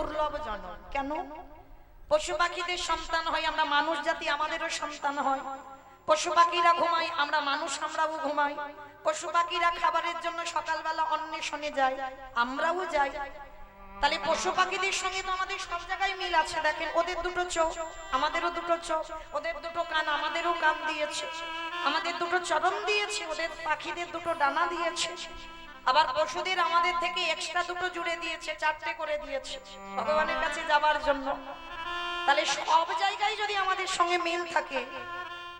দুর্লভ জনম। কেন? পশু পাখিদের সন্তান হয়, আমরা মানুষ জাতি, আমাদেরও সন্তান হয়। পশু পাখিরা ঘুমায়, আমরা মানুষ আমরাও ঘুমাই। পশু পাখিরা খাবারের জন্য সকালবেলা অন্বেষণে যায়, আমরাও যাই। তাহলে পশু পাখিদের সঙ্গে তো আমাদের সব জায়গায় মিল আছে। দেখেন, ওদের দুটো চোখ, আমাদেরও দুটো চোখ। ওদের দুটো কান, আমাদেরও কান দিয়েছে। আমাদের দুটো চরণ দিয়েছে, ওদের পাখিদের দুটো ডানা দিয়েছে। আবার পশুদের আমাদের থেকে এক্সট্রা দুটো জুড়ে দিয়েছে, চারটে করে দিয়েছে ভগবানের কাছে যাবার জন্য। তাহলে সব জায়গায় যদি আমাদের সঙ্গে মিল থাকে,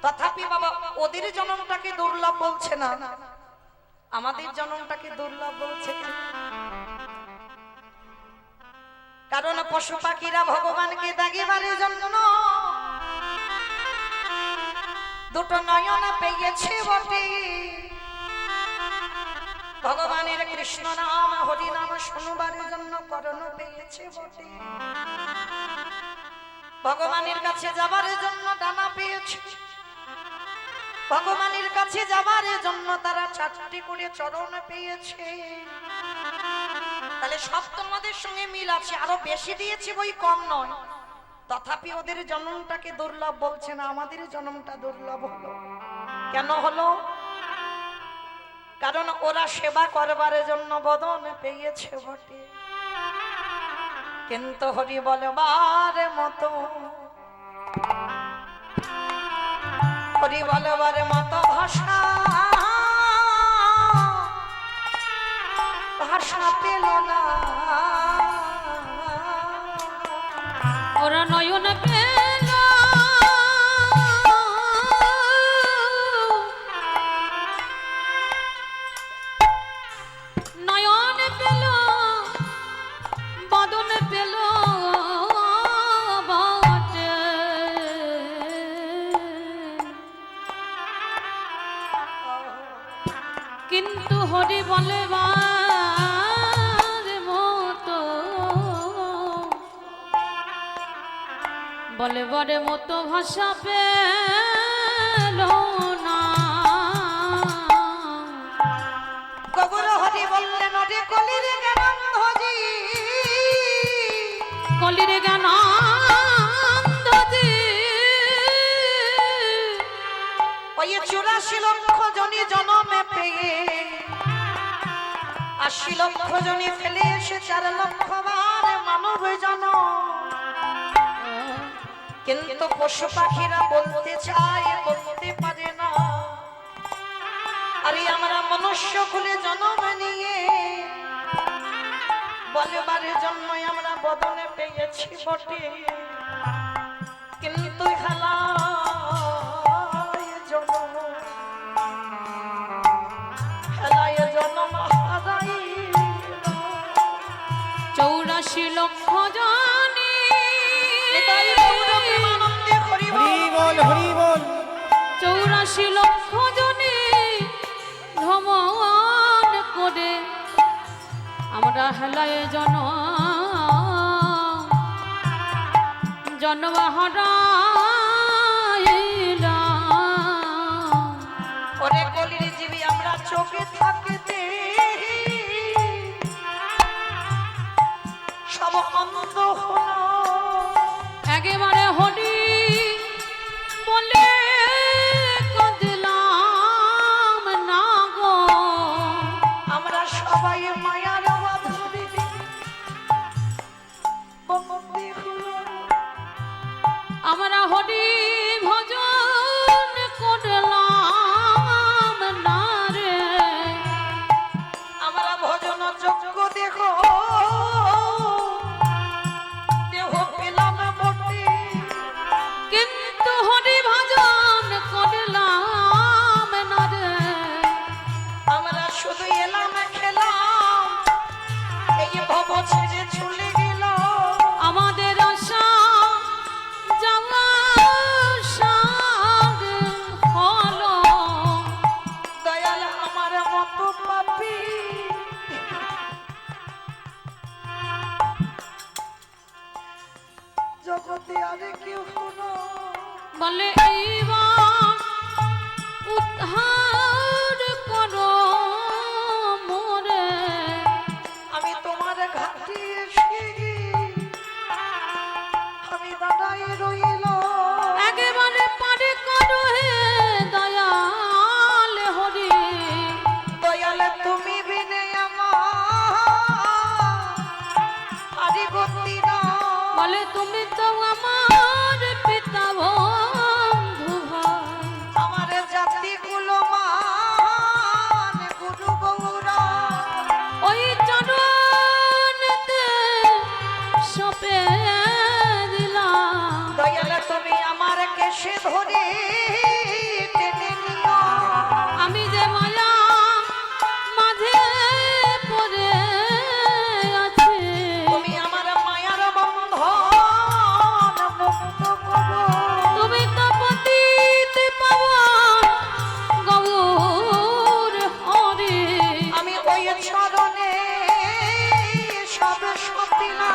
তথাপি বাবা ওদের জন্মটাকে দুর্লভ বলছে না, আমাদের জন্মটাকে দুর্লভ বলছে। কারণ পশু পাখিরা ভগবানকে দেখিবার জন্য দুটো নয়ন পেয়েছে বটে। ভগবানের কৃষ্ণ নাম হরি নাম শুনবার জন্য করণ পেয়েছে বটে। ভগবানের কাছে যাবার জন্য ডানা পেয়েছে। ভগবানের কাছে যাবার জন্য তারা চারটি করে চরণ পেয়েছে। তাহলে সব তোমাদের সঙ্গে মিল আছে, আরো বেশি দিয়েছি বই কম নয়। তথাপি ওদের জন্মটাকে দুর্লভ বলছে না, আমাদের জন্মটা দুর্লভ হলো। কেন হলো? কারণ ওরা সেবা করবার জন্য বদন পেয়েছে বটে, কিন্তু হরি বলবার মতো, হরি বলবার মতো ভাষা ভাষা পেল না। ওরা নয়ন পেল, নয়ন পেল, বদন পেল বটে, কিন্তু হরি বলে বলে বরে মতো ভাষা পেল না। কবুল হরি বললেন ওরে কলির জ্ঞানন্ধজি, কলির জ্ঞানন্ধজি, ওই 84 লক্ষ জনি জনমে পেয়ে 80 লক্ষ জনি ফেলে এসে 4 লক্ষ বার মানব জনম। কিন্তু পশু পাখিরা বলতে চায়, বলতে পারে না। আরে আমরা মনুষ্য কুলে জন্ম নিয়ে বলবার জন্য আমরা বদনে পেয়েছি বটে, কিন্তু হেলায় জন্ম, হেলায় জন্ম হারাইল। 84 লক্ষ জনি, 84 লক্ষ জনে ভ্রমণ করে আমরা হেলায় জন্ম হারাইলাম। ওরে কলির জীবী আমরা চোখে থাকতে সব অন্ধ হলো। একেবারে হরি বলে কাঁদলাম না গো, আমরা সবাই মায়ার বাঁধনে বন্দী হলো। আমরা হরি ভজন করলাম না রে, আমরা ভজন যোগ্য দেখো দেহ পেলাম বটে, কিন্তু হরি ভজন করলাম না রে। আমরা শুধু এলাম খেলাম, এই ভব ছেড়ে চলে গেল। আমাদের আশা যাওয়া সাদ হলো, দয়াল আমার মতো পাপী জগতে আর কেউ হলো। বলে এইবার উদ্ধার করো মোরে, আমি তোমার ঘাটে এসে ভাবি গতি না বলে তুমি তো আমার পিতা বন্ধু ভাই, আমার জাতি গুলো মান গুরু গৌরা ওই চরণেতে সপে দিলাম। দয়াল তুমি আমার কেশে ধরে টেনে নিও আমি যে মায়া মাঝে পড়ে আছি, তুমি আমার মায়ার বন্ধন মুক্ত করো তুমি তো পতিত পাবন গৌর হরি। আমি ওই চরণে সব সপিনা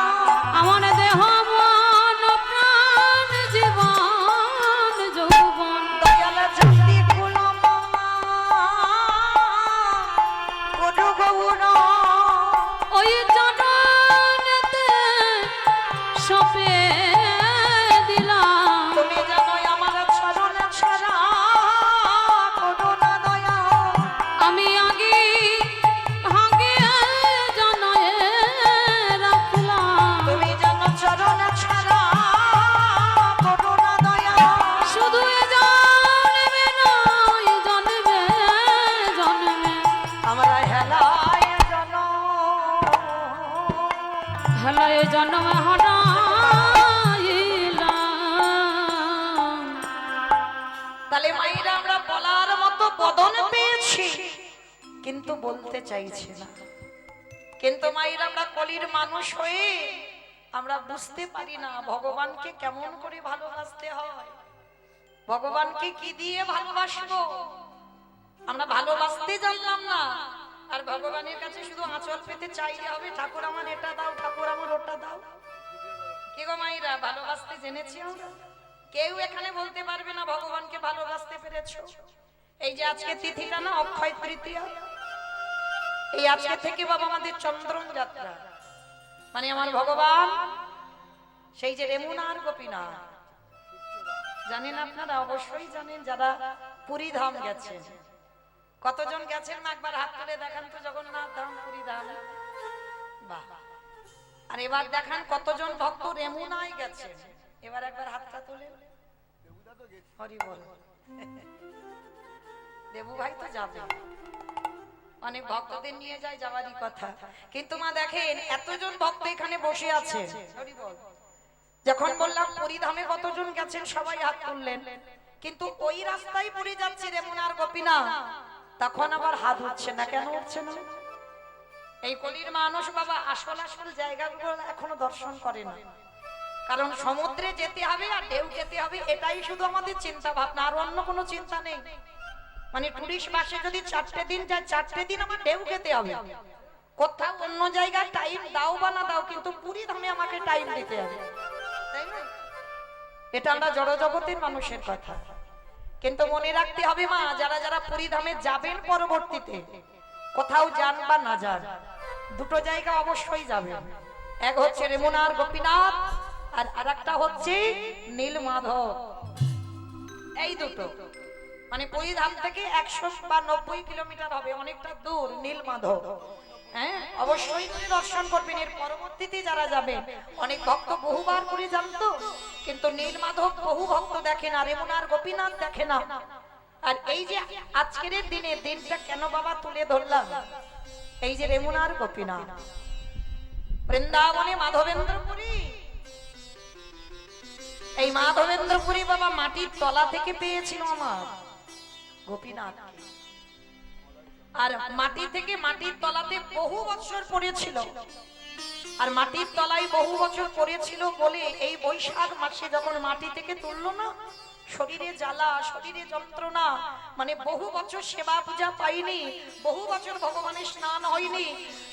আমার দেহ মন প্রাণ জীবন যৌবন দয়াল জাতি গুলো গুরু গৌরা ওই চরণেতে সপে দিলাম। তুমি জানো আমার চরণ ছাড়া করুণা দয়া আমি আগে ভাগে জনয়ে রাখলাম, তুমি জানো চরণ ছাড়া করুণা দয়া শুধু এ জন্মে নয় জন্মে জন্মে আমরা হেলায় জন হেলায় জন্ম হারাইলাম। তাহলে মায়েরা আমরা বলার মতো বদন পেয়েছি কিন্তু বলতে চাইছি না। কিন্তু মায়েরা আমরা কলির মানুষ হয়ে আমরা বুঝতে পারি না ভগবানকে কেমন করে ভালোবাসতে হয়, ভগবানকে কি দিয়ে ভালোবাসবো। আমরা ভালোবাসতে জানলাম না, আর ভগবানের কাছে শুধু আঁচল পেতে চাইলে হবে ঠাকুর আমার এটা দাও, ঠাকুর আমার ওটা দাও। কি গো মায়েরা, ভালোবাসতে জেনেছি আমরা? কেউ এখানে বলতে পারবে না ভগবানকে ভালোবাসতে পেরেছো। এই যে আজকে তিথিটা না অক্ষয় তৃতীয়া, এই আজকে থেকে বাবা আমাদের চন্দ্রন যাত্রা, মানে আমার ভগবান সেই যে রেমুনার গোপীনাথ, জানেন আপনারা? অবশ্যই জানেন যারা পুরী ধাম গেছেন। কতজন গেছেন না একবার হাত তুলে দেখান তো, জগন্নাথ ধাম পুরী ধাম। বাহ। আর এবার দেখান কতজন ভক্ত রেমুনায় গেছেন, এবার একবার হাতটা তুলে। হরি বল। দেবু ভাই তো যাবে, অনেক ভক্তদের নিয়ে যায়, যাওয়ারই কথা। কিন্তু মা দেখেন এতজন ভক্ত এখানে বসে আছে, হরি বল। যখন বললাম পুরী ধামে কতজন গেছেন সবাই হাত তুললেন, কিন্তু ওই রাস্তায় পুরী যাচ্ছে রেমুনার গোপীনাথ, তখন আবার হাত উঠছে না। কেন উঠছে না? এই কলির মানুষ বাবা আসল আসল জায়গাগুলো এখনো দর্শন করে না। কারণ সমুদ্রে যেতে হবে আর ঢেউ যেতে হবে, এটাই শুধু আমাদের চিন্তা ভাবনা, আর অন্য কোনো চিন্তা নেই। মানে টুরিস্ট বাসে যদি 4টে দিন যায়, 4টে দিন আমার ঢেউ খেতে হবে। কোথাও অন্য জায়গায় টাইম দাও বা না দাও, কিন্তু পুরী ধামে আমাকে টাইম দিতে হবে, তাই না? এটা আমরা জড় জগতের মানুষের কথা। কিন্তু মনে রাখতে হবে মা, যারা যারা পুরী ধামে যাবেন পরবর্তীতে, কোথাও যান বা না যান, দুটো জায়গা অবশ্যই যাবেন। এক হচ্ছে রেমুনার গোপীনাথ, আর আরেকটা হচ্ছে নীলমাধব। এই দুটো মানে পুরী ধাম থেকে 100 বা 90 কিলোমিটার হবে, অনেকটা দূর নীলমাধব। হ্যাঁ, অবশ্যই তুমি দর্শন করবেন। এর পরবর্তীতে যারা যাবে, অনেক ভক্ত বহুবার করে যান তো, কিন্তু নীলমাধব বহু ভক্ত দেখে না, রেমুনার গোপীনাথ দেখে না। আর এই যে আজকের দিনে দিনটা কেন বাবা তুলে ধরলাম, এই যে রেমুনার গোপীনাথ, বৃন্দাবনে মাধবেন্দ্রপুরী, এই মাধবেন্দ্রপুরী বাবা মাটির তলা থেকে পেয়েছিল আমার গোপীনাথ, আর মাটি থেকে মাটির তলাতে বহু বছর পড়েছিল। আর মাটির তলায় বহু বছর পড়েছিল বলে এই বৈশাখ মাসে যখন মাটি থেকে তুললো না, শরীরে জ্বালা, শরীরে যন্ত্রণা, মানে বহু বছর সেবা পূজা পাইনি, বহু বছর ভগবানের স্নান হয়নি,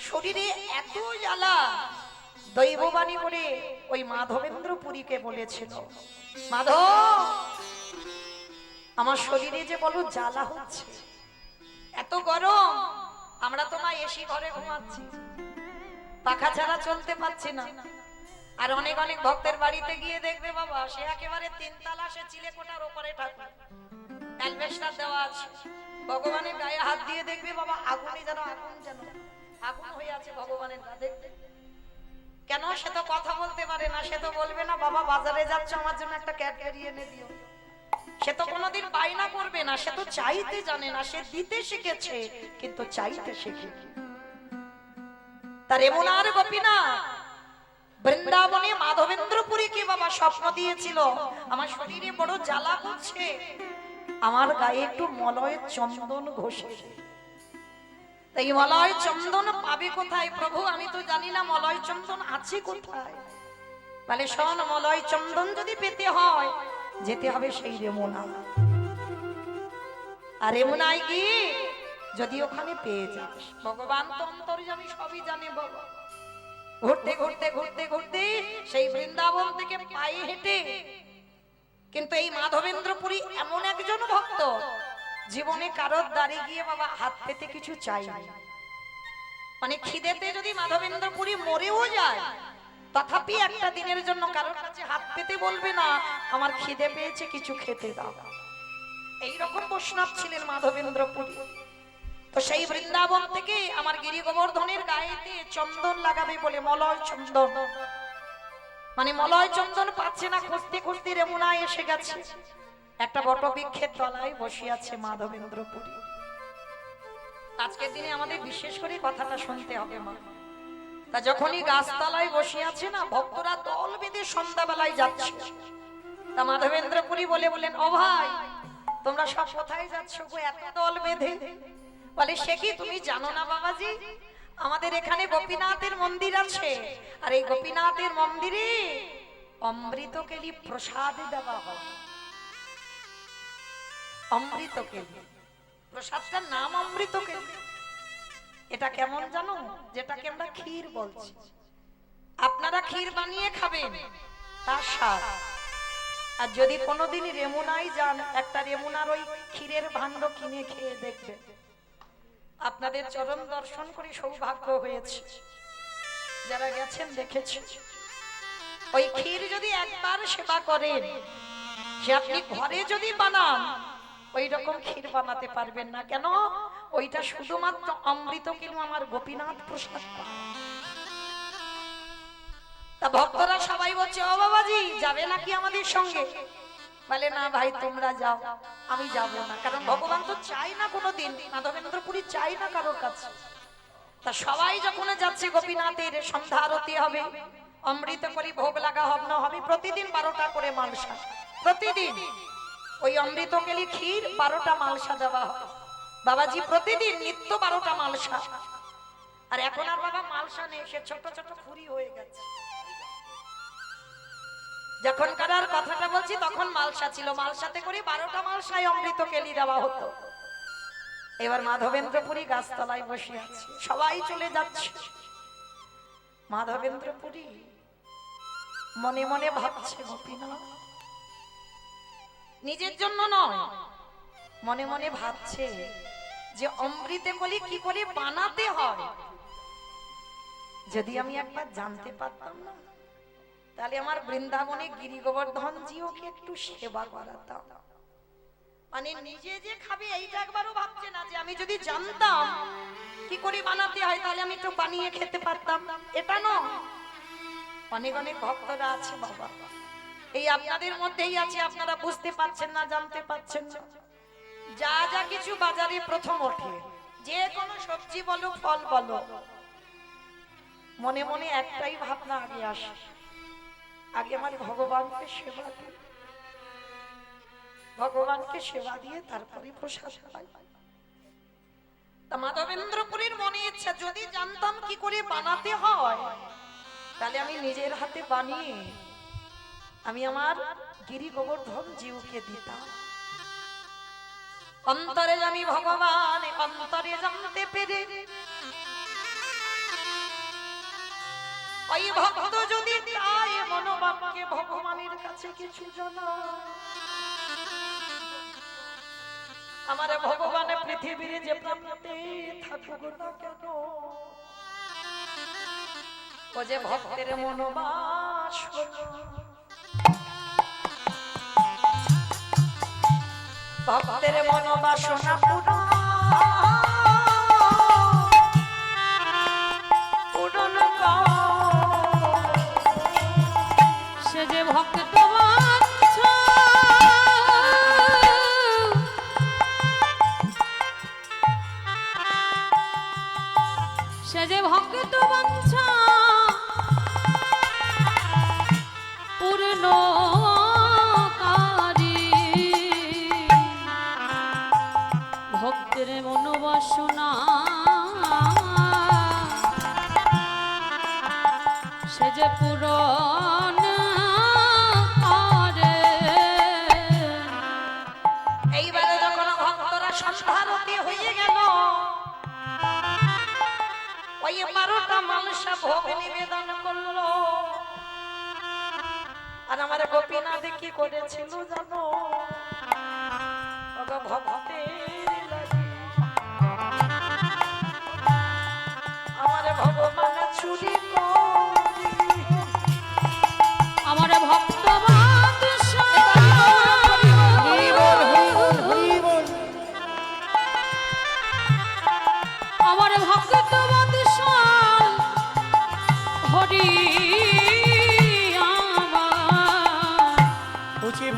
শরীরে এত জ্বালা, দৈববাণী করে ওই মাধবেন্দ্রপুরীকে বলেছিল, মাধব আমার শরীরে যে বলো জ্বালা হচ্ছে, এত গরম, আমরা তো মা এসি ঘরে ঘুমাচ্ছি, পাখা ছাড়া চলতে পারছি না। আর অনেক অনেক ভক্তের বাড়িতে গিয়ে দেখবে বাবা, সে একেবারে 3 তলা, সে চিলেকোঠার উপরে ঠাকুর, অ্যালবেস্টার দেওয়া আছে, ভগবানের গায়ে হাত দিয়ে দেখবে বাবা আগুনে যেন আগুন হয়ে আছে ভগবানের গা, দেখবে কেন? সে তো কথা বলতে পারে না, সে তো বলবে না বাবা বাজারে যাচ্ছ আমার জন্য একটা ক্যাডবেরি এনে দিও। সে তো কোনোদিন বায়না করবে না, সে তো চাইতে জানে না, সে দিতে শিখেছে কিন্তু চাইতে শিখে। তার এমনার গোপীনা বৃন্দাবনে মাধবেন্দ্রপুরীকে বাবা স্বপ্ন দিয়েছিল, আমার শরীরে বড় জ্বালা করছে, আমার গায়ে একটু মলয় চন্দন ঘষে। তাই মলয় চন্দন পাবে কোথায় প্রভু? আমি তো জানি না মলয় চন্দন আছে কোথায়। বলে শোন, মলয় চন্দন যদি পেতে হয় যেতে হবে সেই রেমুনা। আর রেমুনায় গিয়ে যদি ওখানে পেয়ে যাস, ভগবান তো অন্তর্যামী, সবই জানে বাবা। ঘুরতে ঘুরতে ঘুরতে ঘুরতে সেই বৃন্দাবন থেকে পায়ে হেঁটে, কিন্তু এই মাধবেন্দ্রপুরী এমন একজন ভক্ত জীবনে কারোর দ্বারে গিয়ে বাবা হাত পেতে কিছু চাইনি। মানে খিদেতে যদি মাধবেন্দ্রপুরী মরেও যায় তথাপি একটা দিনের জন্য কারোর কাছে হাত পেতে বলবে না আমার খিদে পেয়েছে কিছু খেতে দাও। এইরকম বৈষ্ণব ছিলেন মাধবেন্দ্রপুরী। তো সেই বৃন্দাবন থেকে আমার গিরি গোবর্ধনের গায়েতে চন্দন লাগাবে বলে মলয় চন্দন, মানে মলয় চন্দন পাচ্ছে না, খুঁজতে খুঁজতে রেমুনায় এসে গেছে। একটা বটবৃক্ষের তলায় বসে আছে মাধবেন্দ্রপুরী। আজকের দিনে আমাদের বিশেষ করে কথাটা শুনতে হবে মা। তা যখনই গাছতলায় বসে আছে না, ভক্তরা দল বেঁধে সন্ধ্যাবেলায় যাচ্ছে। তা মাধবেন্দ্রপুরী বলেন, ও ভাই তোমরা সব কোথায় যাচ্ছ গো এত দল বেঁধে? বলে সে কি তুমি জানো না বাবাজি, আমাদের এখানে গোপীনাথের মন্দির আছে, আর এই গোপীনাথের মন্দিরে অমৃত কেলি প্রসাদ দেওয়া হয়। অমৃত কেলি, প্রসাদটার নাম অমৃত কেলি। এটা কেমন জানো? যেটাকে আমরা ক্ষীর বলছি। আপনারা ক্ষীর বানিয়ে খাবেন, তার স্বাদ। আর যদি কোনোদিন রেমুনায় যান, একটা রেমুনার ওই ক্ষীরের ভাণ্ড কিনে খেয়ে দেখবেন, আপনাদের চরণ দর্শন করে সৌভাগ্য হয়েছে। যারা গেছেন দেখেছেন, ওই ক্ষীর যদি একবার সেবা করেন, সে আপনি ঘরে যদি বানান ওই রকম ক্ষীর বানাতে পারবেন না। কেন? ওইটা শুধুমাত্র অমৃত কেন আমার গোপীনাথ প্রসাদ। তা ভক্তরা সবাই বলছে, ও বাবাজি যাবে নাকি আমাদের সঙ্গে? বলে না ভাই তোমরা যাও, আমি যাব না। কারণ ভগবান তো চাই না কোনোদিন, মাধবেন্দ্রপুরী চাই না কারোর কাছে। তা সবাই যখন যাচ্ছে গোপীনাথের সন্ধ্যা আরতি হবে, অমৃত করি ভোগ লাগা হবে প্রতিদিন 12টা করে মালসা। প্রতিদিন ওই অমৃত কেলি ক্ষীর 12টা মালসা দেওয়া হয় বাবাজি, প্রতিদিন নিত্য 12টা মালসা। আর এখন আর বাবা মালসা নেই, সে ছোট ছোট খুরি হয়ে গেছে। যখন কারার কথাটা বলছি তখন মালসা ছিল, মালসাতে করে 12টা মালসায় অমৃত কেলি দেওয়া হতো। এবার মাধবেন্দ্রপুরী গাছতলায় বসে আছে, সবাই চলে যাচ্ছে। মাধবেন্দ্রপুরী মনে মনে ভাবছে গোপীনাথ, নিজের জন্য নয়, মনে মনে ভাবছে যে অমৃতে কলি কি করে বানাতে হয়। যদি আমি একবার জানতে পারতাম না, তাহলে আমার বৃন্দাবনে গিরি গোবর্ধন জিওকে একটু সেবা করাতাম। মানে নিজে যে খাবে এইটা একবারও ভাবছে না যে আমি যদি জানতাম কি করে বানাতে হয় তাহলে আমি একটু বানিয়ে খেতে পারতাম। এটা নয়, অনেক অনেক ভক্তরা আছে বাবা, এই আপনাদের মধ্যেই আছে, আপনারা বুঝতে পারছেন না, জানতে পারছেন না। যা যা কিছু বাজারে প্রথম ওঠে, যে কোনো সবজি বলো ফল বলো, মনে মনে একটাই ভাবনা আগে আসে, আগে আমার ভগবানকে সেবা দিই, ভগবানকে সেবা দিয়ে তারপরে প্রসাদ পাই। তা মাধবেন্দ্রপুরীর মনে ইচ্ছা, যদি জানতাম কি করে বানাতে হয় তাহলে আমি নিজের হাতে বানিয়ে আমি আমার গিরি গোবর্ধন জিউকে দিতাম। অন্তরে জানি ভগবান, অন্তরে জানতে পেরে ওই ভক্ত যদি তাই মনোবাক্যে ভগবানের কাছে কিছু জানায়, আমার ভগবান পৃথিবীর যে প্রান্তে থাকুক না কেন, ও যে ভক্তের মনোবাসনা, ভক্তের মনোবাসনা পূরণ কর। পূরণকারী ভক্তের মনোবাসনা সে যে পূরণ করে। এইবারে যখন ভক্তরা সন্ধ্যারতি হয়ে গেল, ওই 12টা মালসা ভোগ নিবেদন করলো। আর আমার গোপীনাথ কি করেছিল জানো? ওগো ভক্তের লাগি আমার ভগবান চুরি করি, আমার ভক্ত আমার ভক্ত বৎসল হরি আমার বুঝি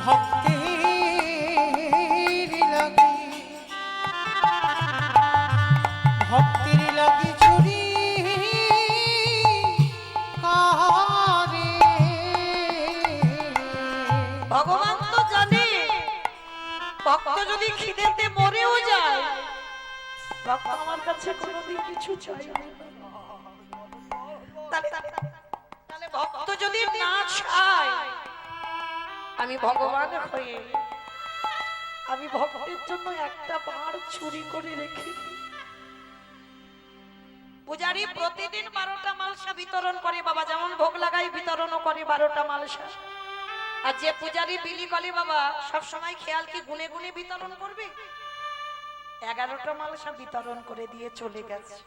ভক্তের লাগি চুরি কারে। ভগবান তো জানে ভক্ত যদি খিদেতে মরেও যায়, ভক্ত আমার কাছে কোনোদিন কিছু চাই না। তাহলে ভক্ত যদি না চায়, আমি ভগবান হয়ে আমি ভক্তের জন্য একটা বার চুরি করে রেখে দিই। পূজারি প্রতিদিন 12টা মালসা বিতরণ করে বাবা, যেমন ভোগ লাগাই বিতরণও করে 12টা মালসা। আর যে পূজারি বিলি করে বাবা, সব সময় খেয়াল কি গুনে গুনে বিতরণ করবে? 11টা মালসা বিতরণ করে দিয়ে চলে গেছে।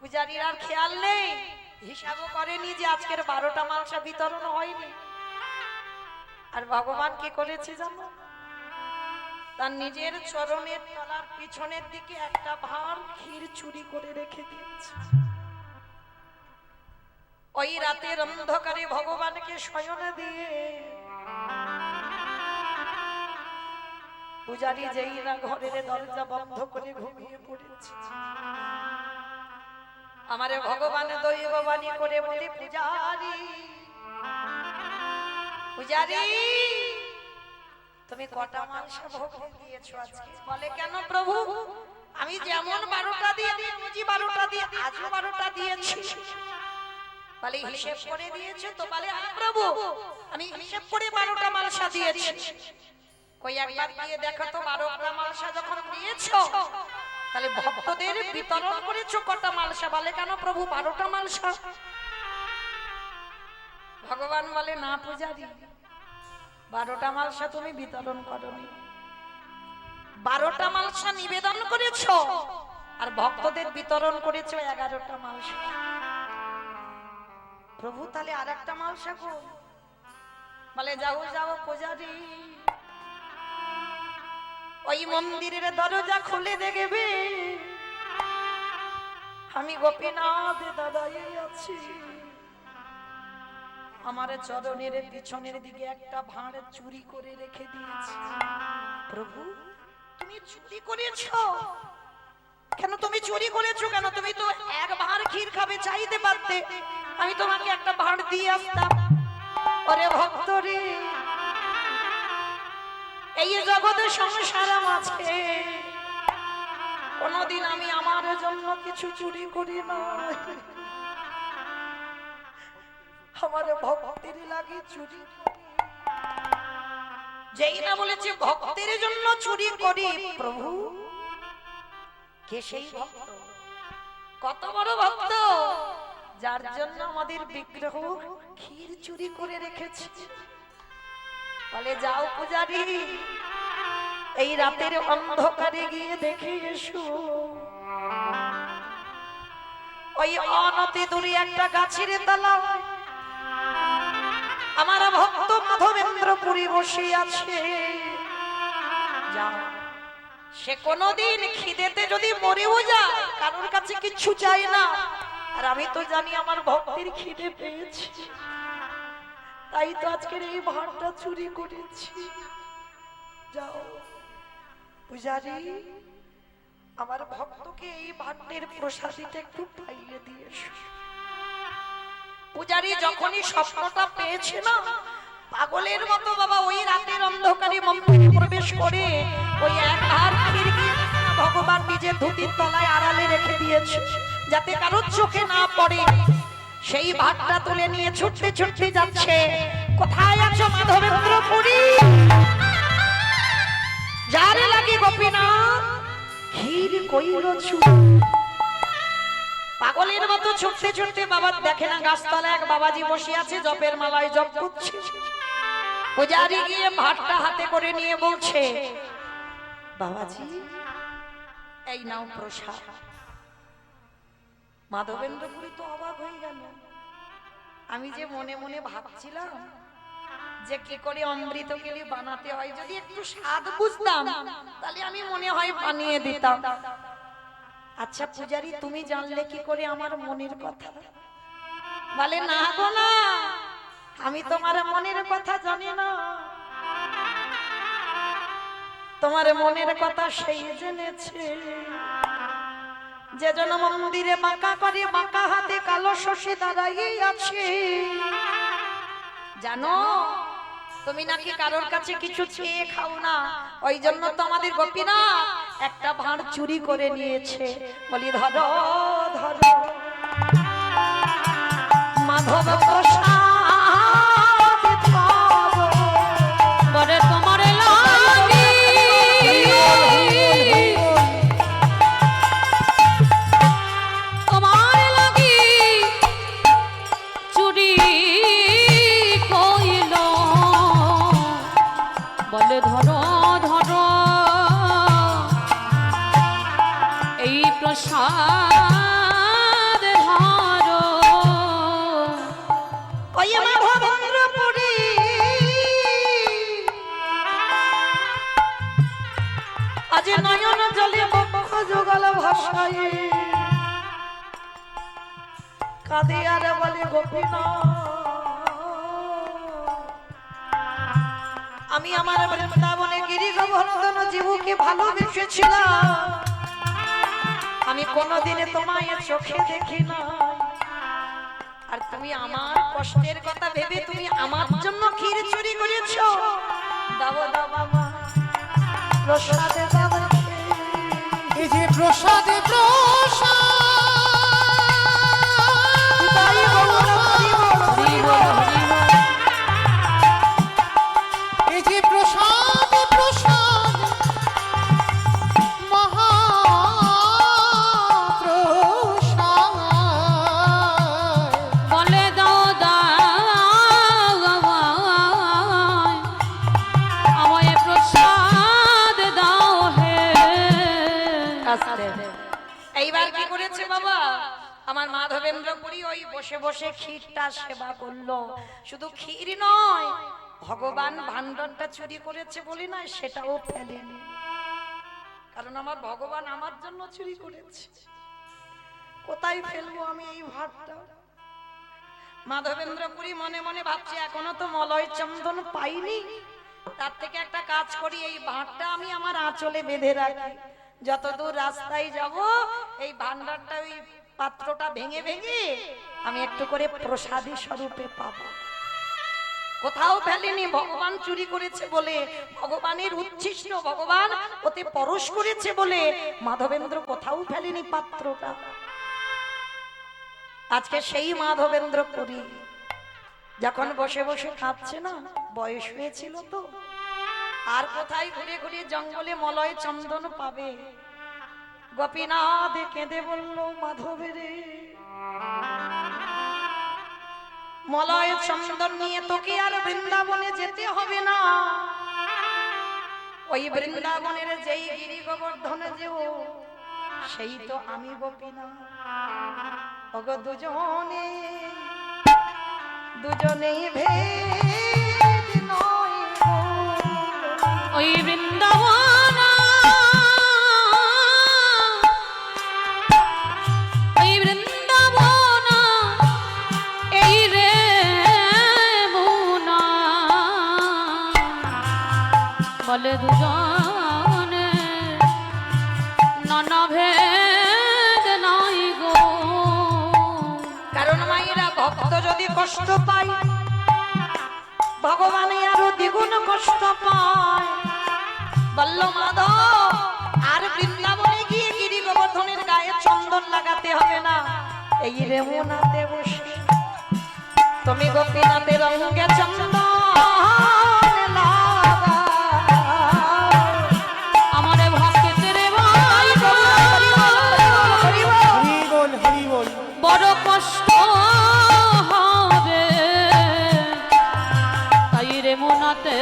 পূজারির আর খেয়াল নেই, হিসাবও করেনি যে আজকের 12টা মালসা বিতরণ হয়নি। আর ভগবান কি করেছে জানো? তার নিজের চরণের তলার পিছনের দিকে একটা ভাঁড় ক্ষীর চুরি করে রেখে দিয়েছে। ওই রাতের অন্ধকারে ভগবানকে শয়নে দিয়ে পূজারি যেই না ঘরের দরজা বন্ধ করে ঘুমিয়ে পড়েছে, আমারে ভগবান দৈববাণী করে বলে, পূজারি পূজারি তুমি কটা মালসা ভোগ দিয়েছো আজকে? বলে কেন প্রভু, আমি যেমন 12টা দিয়ে দিয়েছি 12টা দিয়ে আজও 12টা দিয়েছি। বলে হিসেব করে দিয়েছো তো? বলে হ্যাঁ প্রভু, আমি হিসেব করে 12টা মালসা দিয়েছি। কই একবার দিয়ে দেখো তো, 12টা মালসা যখন দিয়েছো তাহলে ভক্তদের বিতরণ করেছো কটা মালসা? বলে কেন প্রভু 12টা মালসা। ভগবান বলে না পূজারি, 12টা মালসা তুমি বিতরণ করনি, 12টা মালসা নিবেদন করেছো আর ভক্তদের বিতরণ করেছো 11টা মালসা। প্রভু তাহলে আর একটা মালসা গো? বলে যাও যাও পূজারি, ওই মন্দিরের দরজা খুলে দেখবে আমি গোপীনাথ দাদাই আছি। আমার চরণের পিছনের দিকে একটা ভাঁড় চুরি করে রেখে দিয়েছি। প্রভু তুমি চুরি করেছো কেন? তুমি চুরি করেছো কেন? তুমি তো এক ভাঁড় ক্ষীর খাবে, চাইতে পারতে, আমি তোমাকে একটা ভাঁড় দিয়ে আসতাম। ওরে ভক্ত রে, এই জগতে সংসার মাঝে কোনদিন আমি আমার জন্য কিছু চুরি করি না। আমার ভক্তের লাগি চুরি করি। যেই না বলেছে ভক্তের জন্য চুরি করি, প্রভু কে সেই ভক্ত? কত বড় ভক্ত, যার জন্য আমাদের বিগ্রহ ক্ষীর চুরি করে রেখেছে। বলে যাও পূজারি, এই রাতের অন্ধকারে গিয়ে দেখে এসো, ওই অনতি দূরে একটা গাছের তলায় আমার ভক্ত মাধবেন্দ্র পুরী বসে আছে। যাও, সে কোনদিন খিদেতে যদি মরেও যায়, কারোর কাছে কিচ্ছু চাই না, আর আমি তো জানি আমার ভক্তের খিদে পেয়েছি, তাই তো আজকের এই ভাঁড়টা চুরি করেছি। যাও পূজারি, আমার ভক্তকে এই ভাণ্ডের প্রসাদীটা একটু পাইয়ে দিয়ে এসো। পূজারি যখনই স্বপ্নটা পেয়েছে না, পাগলের মতো বাবা ওই রাতের অন্ধকারে মন্দিরে প্রবেশ করে ওই এক হার খিড়কি ভগবান নিজের ধুতির তলায় আড়ালে রেখে দিয়েছে যাতে কারোর চোখে না পড়ে। সেই ভাতটা তুলে নিয়ে ছুটতে ছুটতে যাচ্ছে। কোথায় আছো মাধবেন্দ্র পুরী? যারে লাগে গোপীনাথ ক্ষীর কইল চুরি। পাগলের মতো ছুটতে ছুটতে বাবা দেখে না গাছতলা এক বাবাজি বসে আছে, জপের মালায় জপ করছে। পূজারি গিয়ে ভাতটা হাতে করে নিয়ে বলছে, বাবাজি এই নাও প্রসাদ। মাধবেন্দ্রপুরী তো অবাক হয়ে গেল। আমি যে মনে মনে ভাবছিলাম যে কি করে অমৃত কেলি বানাতে হয়, যদি একটু স্বাদ বুঝতাম তাহলে আমি মনে হয় বানিয়ে দিতাম। আচ্ছা পূজারি তুমি জানলে কি করে আমার মনের কথা? বলে না গো না, আমি তোমার মনের কথা জানি না, তোমার মনের কথা সেই জেনেছে যে জন মন্দিরে বাঁকা করে বাঁকা হাতে কালো শশী দাঁড়াই আছে। জানো তুমি নাকি কারোর কাছে কিছু চেয়ে খাও না, ওই জন্য তো আমাদের গোপীনাথ একটা ভাঁড় চুরি করে নিয়েছে। বলি ধরো ধরো মাধব প্রসাদ পাবো। বলে তোমার লাগি তোমার লাগি চুরি কইল। বলে ধরো ধরো এই প্রসাদ ধরো। ওই মাধবেন্দ্র পুরী আজ নয়ন জলে বক্ষ যুগল ভাষায় কাঁদে আর বলে গোপীনাথ আমি আমার বৃন্দাবনে গিরি গোবর্ধন জীবকে ভালোবেসেছিলাম, আমি কোনোদিনে তোমায় চোখে দেখি না। আর তুমি আমার কষ্টের কথা ভেবে তুমি আমার জন্য ক্ষীর চুরি করেছো। দাও দাও বাবা প্রসাদে দাও। এই যে প্রসাদে প্রসাদ তাই বলো না, হরি বলো, হরি বলো, হরি বলো। এই যে প্রসাদে প্রসাদ মহাপ্রসাদ। বলে দাও দাও আমায় প্রসাদ দাও হে। এইবার কি করেছে বাবা আমার মাধবেন্দ্র পুরী ওই বসে বসে ক্ষীরটা সেবা করলো। শুধু ক্ষীর নয়, ভগবান ভাণ্ডারটা চুরি করেছে বলি না, সেটাও ফেলেনি। কারণ আমার ভগবান আমার জন্য চুরি করেছে। কোথায় ফেলবো আমি এই ভাতটা? মাধবেন্দ্র পুরী মনে মনে ভাবছে এখনো তো মলয় চন্দন পাইনি, তার থেকে একটা কাজ করি, এই ভাতটা আমি আমার আঁচলে বেঁধে রাখি। যতদূর রাস্তায় যাব এই ভান্ডারটা ওই পাত্রটা ভেঙে ভেঙে আমি একটু করে প্রসাদী স্বরূপে পাবো। কোথাও ফেলেনি, ভগবান চুরি করেছে বলে, ভগবানের উচ্ছিষ্ট, ভগবান ওতে পরশ করেছে বলে মাধবেন্দ্র কোথাও ফেলেনি পাত্রটা। আজকে সেই মাধবেন্দ্র পুরী যখন বসে বসে খাচ্ছে না, বয়স হয়েছিল তো, আর কোথায় ঘুরে ঘুরে জঙ্গলে মলয় চন্দন পাবে। গোপীনাথ কেঁদে বলল মাধবের মলয় চন্দন নিয়ে তোকে আর বৃন্দাবনে যেতে হবে না। ওই বৃন্দাবনের যেই গিরি গোবর্ধনে যেও সেই তো আমি গোপীনাথ। ওগো দুজনে দুজনেই ভেদ নয় গো। ওই বৃন্দাবন ওই বৃন্দাবন এই রে মুনা। বলে দুজনে নানা ভেদ নাই গো। কারণ মায়েরা ভক্ত যদি কষ্ট পায় ভগবান আরো দ্বিগুণ কষ্ট পায়। বলল মাধব আর বৃন্দাবনে গিয়ে গিরি গোবর্ধনের গায়ে চন্দন লাগাতে হবে না, এই রেমুনাতে বসে তুমি গোপীনাথের অঙ্গে চন্দন লাগাও। আমার ভক্তের ভাই হরি বল হরি বল। বড় কষ্ট হবে, তাই রে মোনাতে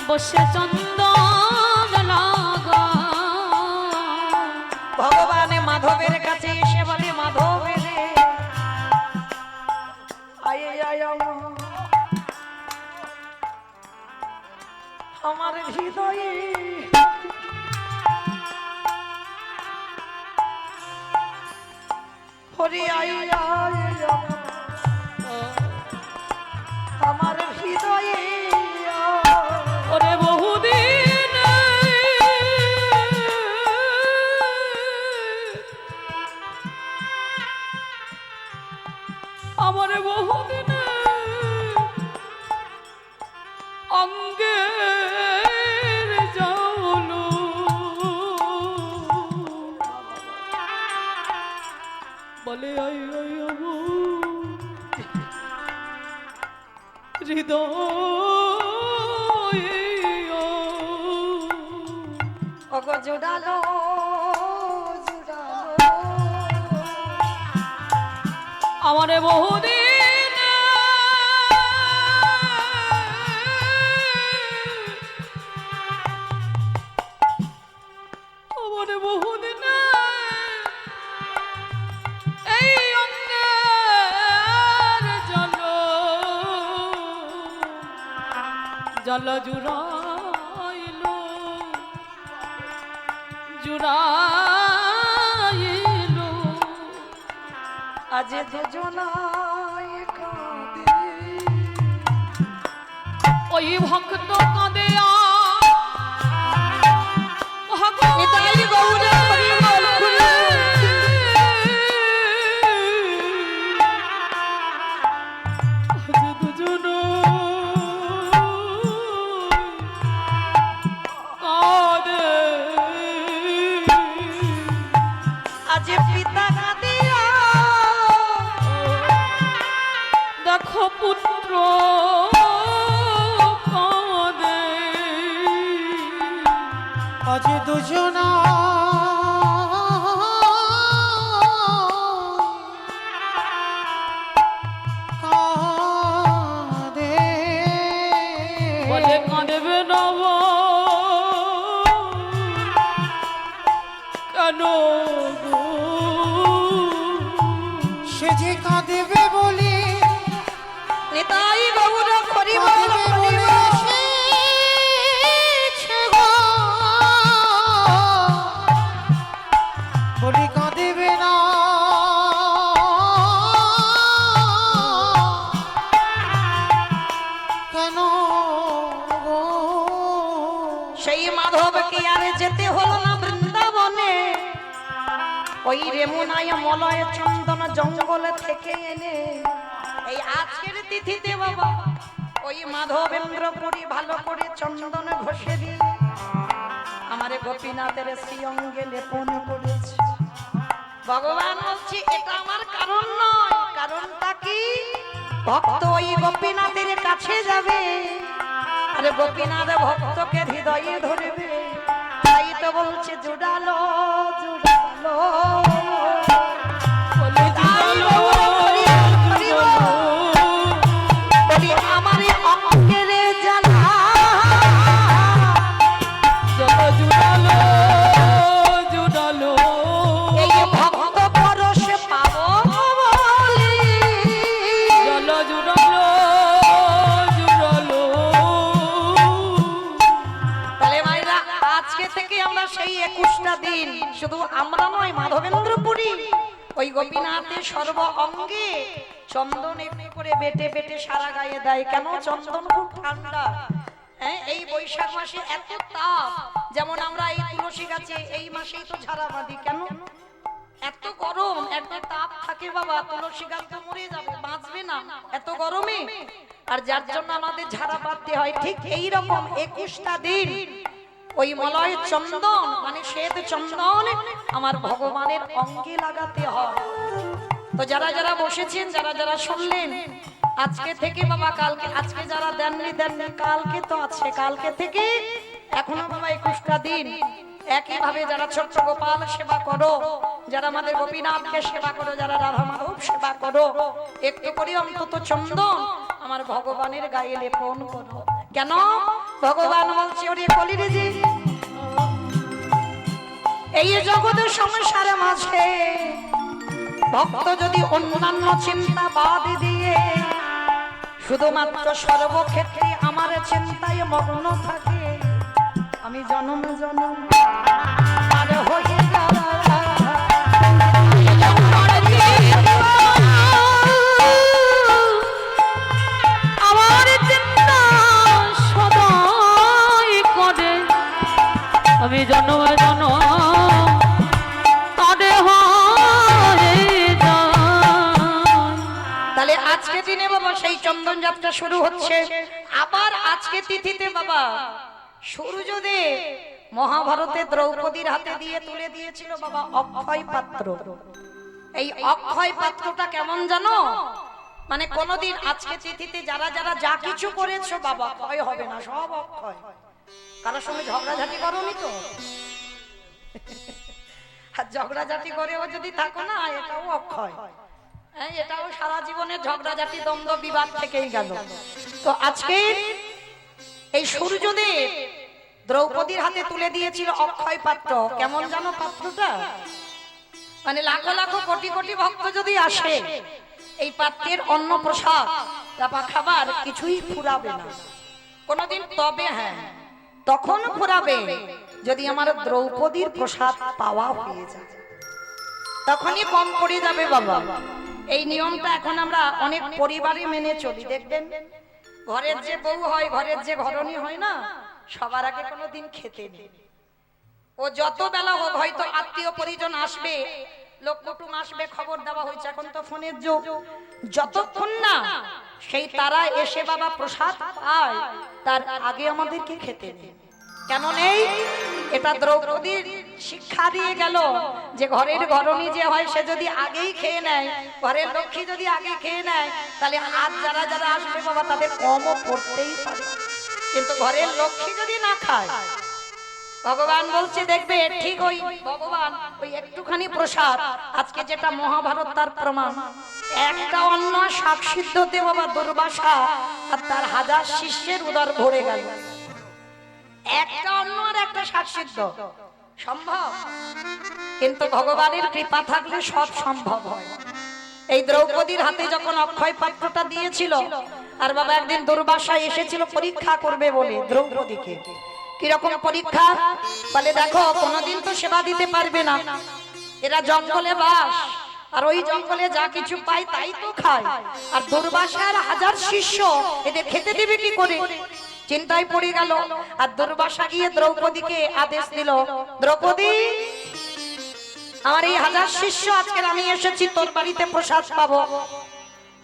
বসে চন্দন লাগা। ভগবান মাধবের কাছে এসে বলে মাধবের আমার হৃদয়ে হরি আমার হৃদয়ে ওরে বহুদিন আমার বহুদিন অঙ্গের জালো বলে আই আই হৃদয় অগ জোড়ালো আমার বহুদিন আমার বহুদিন এই অঙ্গের জল জুড়াইল জুড়াইল আজ দুজনায় কাঁদে ওই ভক্ত কাঁদে নিতাই গৌর হরি বল দুজন কাঁদে আজ পিতা কাঁদিয়া দেখো পুত্র কাঁদে আজ দুজনা কাঁদে। বলে কাঁদবে নব কেন গো? সে যে কাঁদেবে বলে নিতাই গৌর হরি বল কাঁদেবে হরি বলে বল এসেছে গো। বলি কাঁদেবে না কেন গো? সেই মাধবকে আর যেতে হলো না বৃন্দাবনে, ওই রেমুনায় মলয় চন্দন জঙ্গল থেকে এনে এই আজকের তিথিতে বাবা ওই মাধবেন্দ্রপুরী ভালো করে চন্দন ঘষে দিয়ে আমার গোপীনাথের শ্রী অঙ্গে লেপন করেছে। ভগবান বলছি এটা আমার কারণ নয়, কারণটা কি? ভক্ত ওই গোপীনাথের কাছে যাবে আর গোপীনাথ ভক্তকে হৃদয়ে ধরবে, তাই তো বলছে জুড়ালো জুড়ালো বলে তাই গৌর হরি বল, হরি বল। বলি আমার অঙ্গের জ্বালা জল জুড়ালো জুড়ালো এই ভক্ত পরশে পাবো বলি। জল জুড়ালো জুড়ালো তাহলে মায়েরা আজকে থেকে আমরা সেই 21টা দিন শুধু আমরা নয় মাধবেন্দ্রপুরী ওই গোপীনাথের সর্ব অঙ্গে চন্দন একটু করে বেটে বেটে সারা গায়ে দেয়। কেন? চন্দন খুব ঠান্ডা, হ্যাঁ এই বৈশাখ মাসে এত তাপ, যেমন আমরা এই তুলসী গাছে এই মাসেই তো ঝাড়া বাঁধি, কেন এত গরম, একটা তাপ থাকে বাবা, তুলসী গাছ তো মরে যাবে, বাঁচবে না এত গরমে। আর যার জন্য আমাদের ঝাড়া পাততে হয়। ঠিক এই রকম 21টা দিন ওই মলয় চন্দন মানে শ্বেত চন্দন আমার ভগবানের অঙ্গে লাগাতে হয়। তো যারা যারা বসেছেন, যারা যারা শুনলেন, আজকে থেকে বাবা কালকে, আজকে যারা দেননি কালকে তো আছে, কালকে থেকে এখনো বাবা 21টা দিন একইভাবে যারা ছোট্ট গোপাল সেবা করো, যারা আমাদের গোপীনাথকে সেবা করো, যারা রাধা মাধব সেবা করো, একটু করে অন্তত চন্দন আমার ভগবানের গায়ে লেপন করো। কেন? ভগবান বলছে, ওরে কলির জি, এই জগতের সংসারে মাঝে ভক্ত যদি অন্যান্য চিন্তা বাদ দিয়ে শুধুমাত্র সর্বক্ষেত্রে আমার চিন্তায় মগ্ন থাকে, আমি জনম জনম পার হয়ে আমার চিন্তা সদাই করে, আমি জন্ম জন্ম তারে হয়ে যায়। তাহলে আজকে দিনে বাবা সেই চন্দন যাত্রা শুরু হচ্ছে। আবার আজকে তিথিতে বাবা সূর্যদেব মহাভারতে দ্রৌপদীর হাতে দিয়ে তুলে দিয়েছিল বাবা অক্ষয় পাত্র। এই অক্ষয় পাত্রটা কেমন জানো? মানে কোনদিন আজকে তিথিতে যারা যারা যা কিছু করেছো বাবা ক্ষয় হবে না, সব অক্ষয়। কারোর সঙ্গে ঝগড়াঝাটি করোনি তো? আর ঝগড়াঝাটি করেও যদি থাকো না, এটাও অক্ষয়। হ্যাঁ, এটাও সারা জীবনের ঝগড়াঝাটি দ্বন্দ্ব বিবাদ থেকেই গেল। তো আজকে এই সূর্যদেব দ্রৌপদীর হাতে তুলে দিয়েছিল অক্ষয় পাত্র। কেমন জানো পাত্রটা? মানে লাখো লাখো কোটি কোটি ভক্ত যদি আসে, এই পাত্রের অন্ন প্রসাদ বা খাবার কিছুই ফুরাবে না কোনদিন। তবে হ্যাঁ, তখন ফুরাবে যদি আমার দ্রৌপদীর প্রসাদ পাওয়া হয়ে যায়, তখনই কম পড়ে যাবে বাবা। এই নিয়মটা এখন আমরা অনেক পরিবারে মেনে চলি। দেখবেন ঘরের যে বউ হয়, ঘরের যে ঘরণী হয় না, সবার আগে কোনোদিন খেতে নেই। ও যত বেলা হোক, হয়তো আত্মীয় পরিজন আসবে, লোক কুটুম আসবে, খবর দেওয়া হয়েছে, এখন তো ফোনের যুগ, যতক্ষণ না সেই তারা এসে বাবা প্রসাদ পায়, তার আগে আমাদেরকে খেতে নেই। কেন নেই? এটা দ্রৌপদীর শিক্ষা দিয়ে গেল যে ঘরের ঘরণী যে হয় সে যদি আগেই খেয়ে নেয়, ঘরের লক্ষ্মী যদি আগে খেয়ে নেয়, তাহলে আজ যারা যারা আসবে বাবা তাদের কমও পড়তেই পারে। কিন্তু ঘরের লক্ষ্মী যদি না খায়, ভগবান বলছে দেখবে ঠিক ওই ভগবান ওই একটুখানি প্রসাদ, আজকে যেটা মহাভারত তার প্রমাণ, একটা অন্ন শাক সিদ্ধতে বাবা দুর্বাসা আর তার 1000 শিষ্যের উদর ভরে গেল। একটা অন্ন আর একটা শাক সিদ্ধ সম্ভব? কিন্তু ভগবানের কৃপা থাকলে সব সম্ভব হয়। এই দ্রৌপদীর হাতে যখন অক্ষয় পাত্রটা দিয়েছিল, আর বাবা একদিন দুর্বাসা এসেছিল পরীক্ষা করবে বলে দ্রৌপদীকে। কিরকম পরীক্ষা? বলে দেখো কোনদিন তো সেবা দিতে পারবে না, এরা জঙ্গলে বাস, আর ওই জঙ্গলে যা কিছু পায় তাই তো খায়, আর দুর্বাসার 1000 শিষ্য, এদের খেতে দেবে কি করে? চিন্তায় পড়ে গেল। আর দুর্বাসা গিয়ে দ্রৌপদীকে আদেশ দিল, দ্রৌপদী, আমার এই 1000 শিষ্য আজকে আমি এসেছি তোর বাড়িতে প্রসাদ পাবো।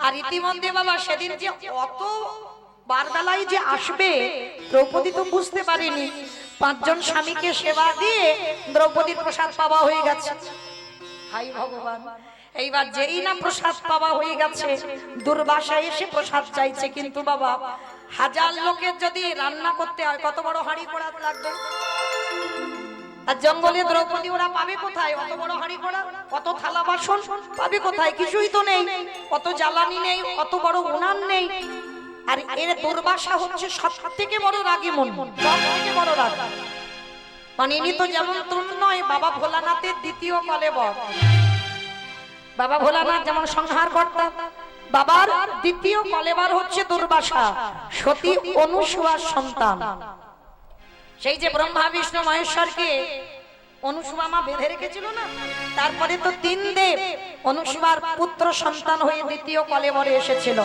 আর ইতিমধ্যে বাবা সেদিন যে অত বারবেলায় যে আসবে, দ্রৌপদী তো বুঝতে পারেনি। 5 জন স্বামীকে সেবা দিয়ে দ্রৌপদীর প্রসাদ পাওয়া হয়ে গেছে। হাই ভগবান! এইবার যেই না প্রসাদ পাওয়া হয়ে গেছে, দুর্বাসা এসে প্রসাদ চাইছে। কিন্তু বাবা 1000 লোকের যদি রান্না করতে হয়, কত বড় হাঁড়ি কড়া লাগবে? আর জঙ্গলে দ্রৌপদী ওরা পাবে কোথায় অত বড় হাঁড়ি কড়া? কত থালা বাসন পাবে কোথায়? কিছুই তো নেই। কত জ্বালানি নেই, অত বড় উনান নেই। আর এর দুর্বাসা হচ্ছে সব থেকে বড় রাগী মন, সব থেকে বড় রাগ। মানে ইনি তো যেমন তুম নয়, বাবা ভোলানাথের দ্বিতীয় কলেবর। বাবা ভোলানাথ যেমন সংহার কর্তা, বাবার দ্বিতীয় কলেবর হচ্ছে দুর্বাসা, সতী অনুসুয়ার সন্তান। সেই যে ব্রহ্মা বিষ্ণু মহেশ্বরকে অনুসুয়া মা বেঁধে রেখেছিল না, তারপরে তো 3 দেব অনুসুয়ার পুত্র সন্তান হয়ে দ্বিতীয় কলেবরে এসেছিল।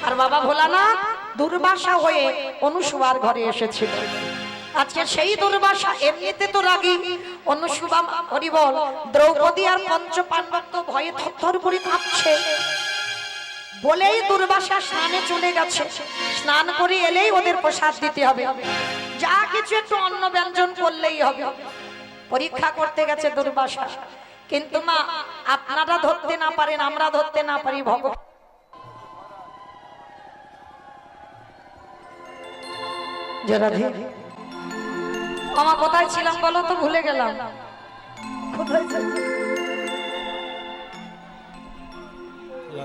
আর বাবা ভোলানাথ দুর্বাসা হয়ে অনুসুয়ার ঘরে এসেছিল। আজকে সেই দুর্বাসা এমনিতে তো রাগী, অনুসুবা হরিবল দ্রৌপদী আর পঞ্চ পাণ্ডব তো ভয়ে থরথর করে কাঁপছে বলেই দুর্বাসা স্নানে চলে গেছে। স্নান করে এলেই ওদের প্রসাদ দিতে হবে, যা কিছু একটু অন্ন ব্যঞ্জন করলেই হবে। পরীক্ষা করতে গেছে দুর্বাসা, কিন্তু মা আপনারা ধরতে না পারেন, আমরা ধরতে না পারি, ভগবান আমার কোথায় ছিলাম বলো তো, ভুলে গেলাম। কোথায় ছিলাম?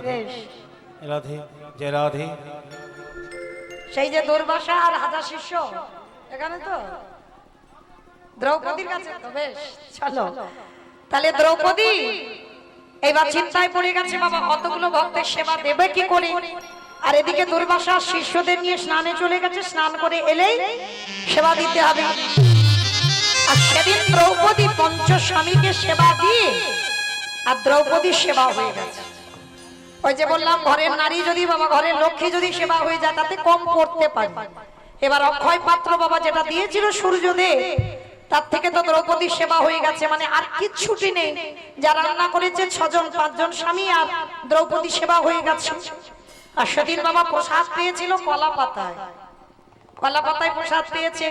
বেশ, রাধে জয় রাধে। সেই যে দুর্বাসা আর হাজার শিষ্য এখানে তো দ্রৌপদীর কাছে তো। বেশ চলো তাহলে দ্রৌপদী এবার চিন্তায় পড়ে গেছে, বাবা অতগুলো ভক্তের সেবা দেবে কি করে। আর এদিকে দুর্বাসা শিষ্যদের নিয়ে স্নানে চলে গেছে, স্নান করে এলেই সেবা দিতে হবে। আর সেদিন দ্রৌপদী পঞ্চস্বামীকে সেবা দিয়ে আর দ্রৌপদীর সেবা হয়ে গেছে। ওই যে বললাম ঘরের নারী যদি বাবা, ঘরের লক্ষ্মী যদি সেবা হয়ে যায় তাতে কম পড়তে পারে। এবার অক্ষয় পাত্র বাবা যেটা দিয়েছিল সূর্যদেব, তার থেকে তো দ্রৌপদীর সেবা হয়ে গেছে, মানে আর কিচ্ছুটি নেই। যা রান্না করেছে 6 জন 5 জন স্বামী, আর দ্রৌপদী সেবা হয়ে গেছে। আর সেদিন বাবা প্রসাদ পেয়েছিল কলা পাতায়, কলা পাতায় প্রসাদ পেয়েছে।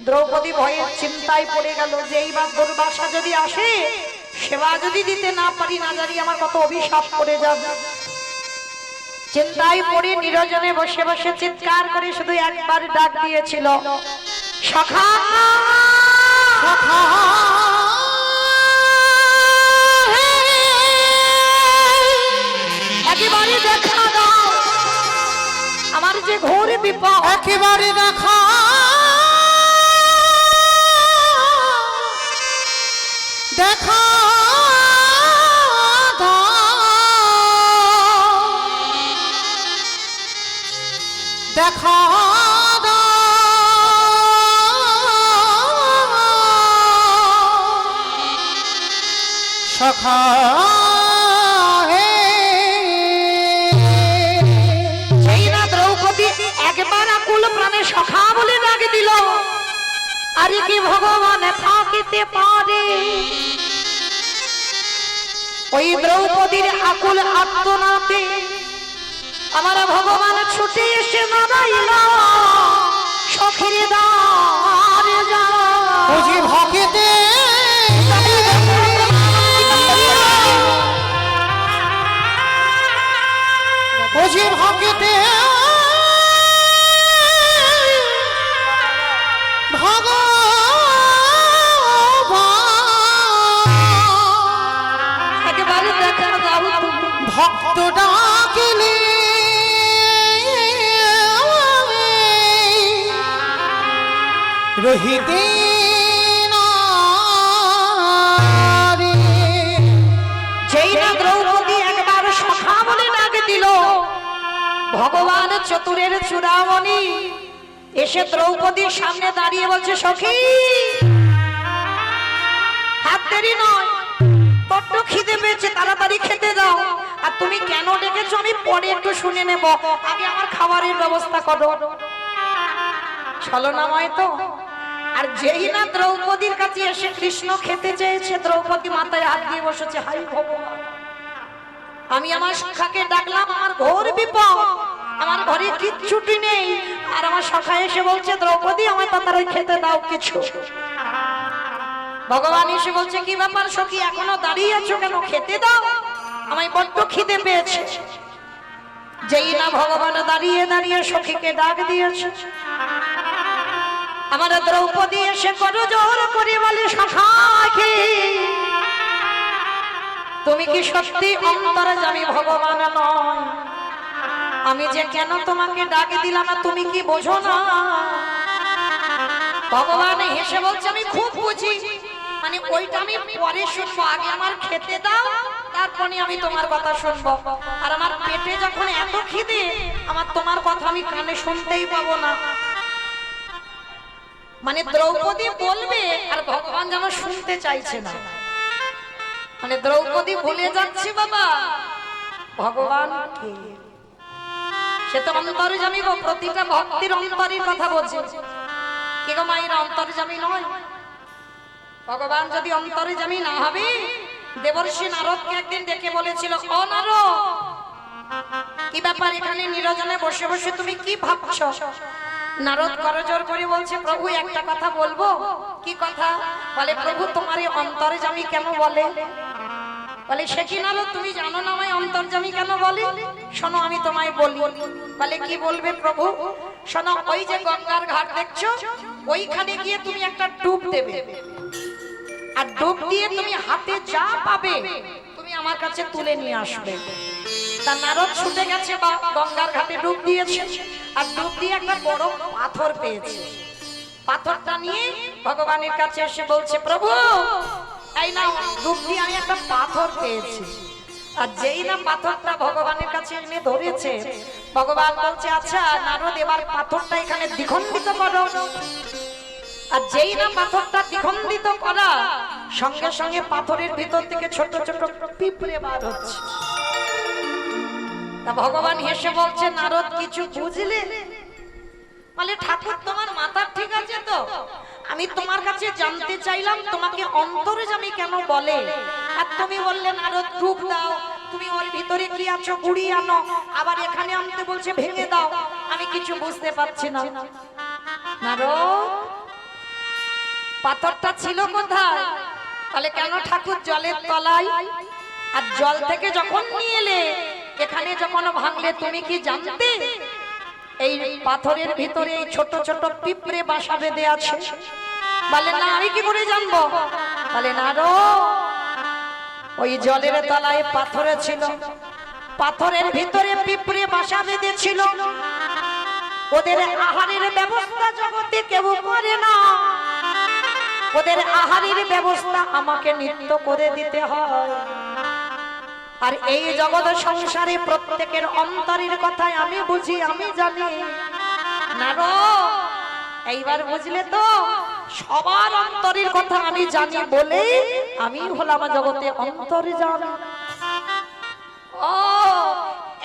দ্রৌপদী ভয়ে চিন্তায় পড়ে গেল যে এইবার দুর্বাসা যদি আসে, সেবা যদি দিতে না পারি, না জানি আমার কত অভিশাপ করে যাবে। চিন্তায় পড়ে নিরজনে বসে বসে চিৎকার করে শুধু একবার ডাক দিয়েছিল, সখা একেবারে দেখা দাও, আমার যে ঘোর বিপদ একেবারে দেখা দেখা দেখা সখা হে। সেই না দ্রৌপদী একবার আকুল প্রাণে সখা বলে ডাক দিল, আরে কি ভগবান থাকিতে পারে। ওই দ্রৌপদীর আকুল আত্মনাতে আমার ভগবান ছুটে এসে দাঁড়াইল সখীর দ্বারে যা। বুঝি ভক্তে বুঝি ভক্তে একেবারে দেখা দাও তুমি। ভক্ত ডাকিলে রহিতে যেই না দ্রৌপদী একবার সখা বলে ডাক দিল, ভগবান চতুরের চূড়ামণি এসে দ্রৌপদীর সামনে দাঁড়িয়ে বলছে, সখী হাত দেরি নয়, বড্ড খিদে পেয়েছে, তাড়াতাড়ি খেতে দাও। আর তুমি কেন ডেকেছো আমি পরে একটু শুনে নেব, আগে আমার খাবারের ব্যবস্থা করো। ছলনাময় তো। আর যেই না দ্রৌপদীর কাছে এসে কৃষ্ণ খেতে চেয়েছে, দ্রৌপদী মাথায় হাত দিয়ে বসেছে, হাই ভগবান, আমি আমার সখাকে ডাকলাম, আমার ঘোর বিপদ, আমার ঘরে কিচ্ছুটি নেই, আর আমার সখা এসে বলছে দ্রৌপদী আমায় তাড়াতাড়ি খেতে দাও কিছু। ভগবান এসে বলছে, কি ব্যাপার সখী, এখনো দাঁড়িয়ে আছো কেন, খেতে দাও, আমায় বড্ড খিদে পেয়েছে। যেই না ভগবান দাঁড়িয়ে দাঁড়িয়ে সখীকে ডাক দিয়েছে, আমার দ্রৌপদী এসে করো জোর করে বলে, সখাকে তুমি কি সত্যি অন্তরে জানি ভগবান নয়, আমি যে কেন তোমাকে ডাক দিলাম তুমি কি বোঝো না। ভগবান হেসে বলছে, আমি খুব বুঝি, মানে ওইটা আমি পরে শুনবো, আগে আমার খেতে দাও, তারপরে আমি তোমার কথা শুনবো। আর আমার পেটে যখন এত খিদে, আমার তোমার কথা আমি কানে শুনতেই পাবো না। মানে দ্রৌপদী বলবে আর ভগবান যেন শুনতে চাইছে না, মানে দ্রৌপদী ভুলে যাচ্ছে বাবা ভগবান কে। সে তো অন্তরে জানিব, প্রতিটা ভক্তির অন্তরের কথা বলছে, কি গো মায়ের অন্তর্যামী নয়? ভগবান যদি অন্তর্যামী না হবে, দেবর্ষি নারদকে একদিন ডেকে বলেছিল, ও নারদ, কি ব্যাপার এখানে নিরজনে বসে বসে তুমি কি ভাবছো? নারদ করজোর করে বলছে, প্রভু একটা কথা বলবো। কি কথা? বলে, প্রভু তোমার এই অন্তর্যামী কেন বলে? বলে, সে কি নারদ, তুমি জানো না আমায় অন্তর্যামী কেন বলে? শোনো আমি তোমায় বলি। বলে, কি বলবে প্রভু? শোনো, ওই যে গঙ্গার ঘাট দেখছো, ওইখানে গিয়ে তুমি একটা ডুব দেবে, আর ডুব দিয়ে তুমি হাতে যা পাবে তুমি আমার কাছে তুলে নিয়ে আসবে। তা নারদ ছুটে গেছে, বা গঙ্গার ঘাটে ডুব দিয়েছে, আর ডুব দিয়ে একটা বড় পাথর পেয়েছে। পাথরটা নিয়ে ভগবানের কাছে এসে বলছে, প্রভু এই না, ডুব দিয়ে আমি একটা পাথর পেয়েছি। আর যেই না পাথরটা ভগবানের কাছে এনে ধরেছে, ভগবান বলছে, আচ্ছা নারদ, এবার পাথরটা এখানে দ্বিখণ্ডিত করো। আর যেই না পাথরটা দ্বিখণ্ডিত করা, সঙ্গে সঙ্গে পাথরের ভিতর থেকে ছোট ছোট পিঁপড়ে বার হচ্ছে। তা ভগবান হেসে বলছে, নারদ কিছু বুঝলে? বলে, ঠাকুর তোমার মাথা ঠিক আছে তো? আমি তোমার কাছে জানতে চাইলাম তোমাকে অন্তর্যামী কেন বলে, আর তুমি বললে নারদ ডুব দাও, তুমি ওর ভিতরে কি আছো গুড়িয়ে আনো, আবার এখানে আনতে বলছে ভেঙে দাও, আমি কিছু বুঝতে পারছি না। নারদ, পাথরটা ছিল কোথায়? তাহলে কেন ঠাকুর জলের তলায়? আর জল থেকে যখন নিয়ে এলে, এখানে যখন ভাঙলে, তুমি কি জানতে এই পাথরের ভিতরে এই ছোট ছোট পিঁপড়ে বাসা বেঁধে আছে? বলে, না, আমি কি করে জানবো? বলে, নারদ, ওই জলের তলায় পাথরে ছিল, পাথরের ভিতরে পিঁপড়ে বাসা বেঁধেছিল। ওদের আহারের ব্যবস্থা জগতে কেউ করে না, ওদের আহারের ব্যবস্থা আমাকে নিত্য করে দিতে হয়। আর এই জগৎ সংসারে প্রত্যেকের অন্তরের কথাই আমি বুঝি, আমি জানি। নারদ, এইবার বুঝলে তো? সবার অন্তরের কথা আমি জানি বলে আমি হলাম জগতে অন্তর্যামী। ও,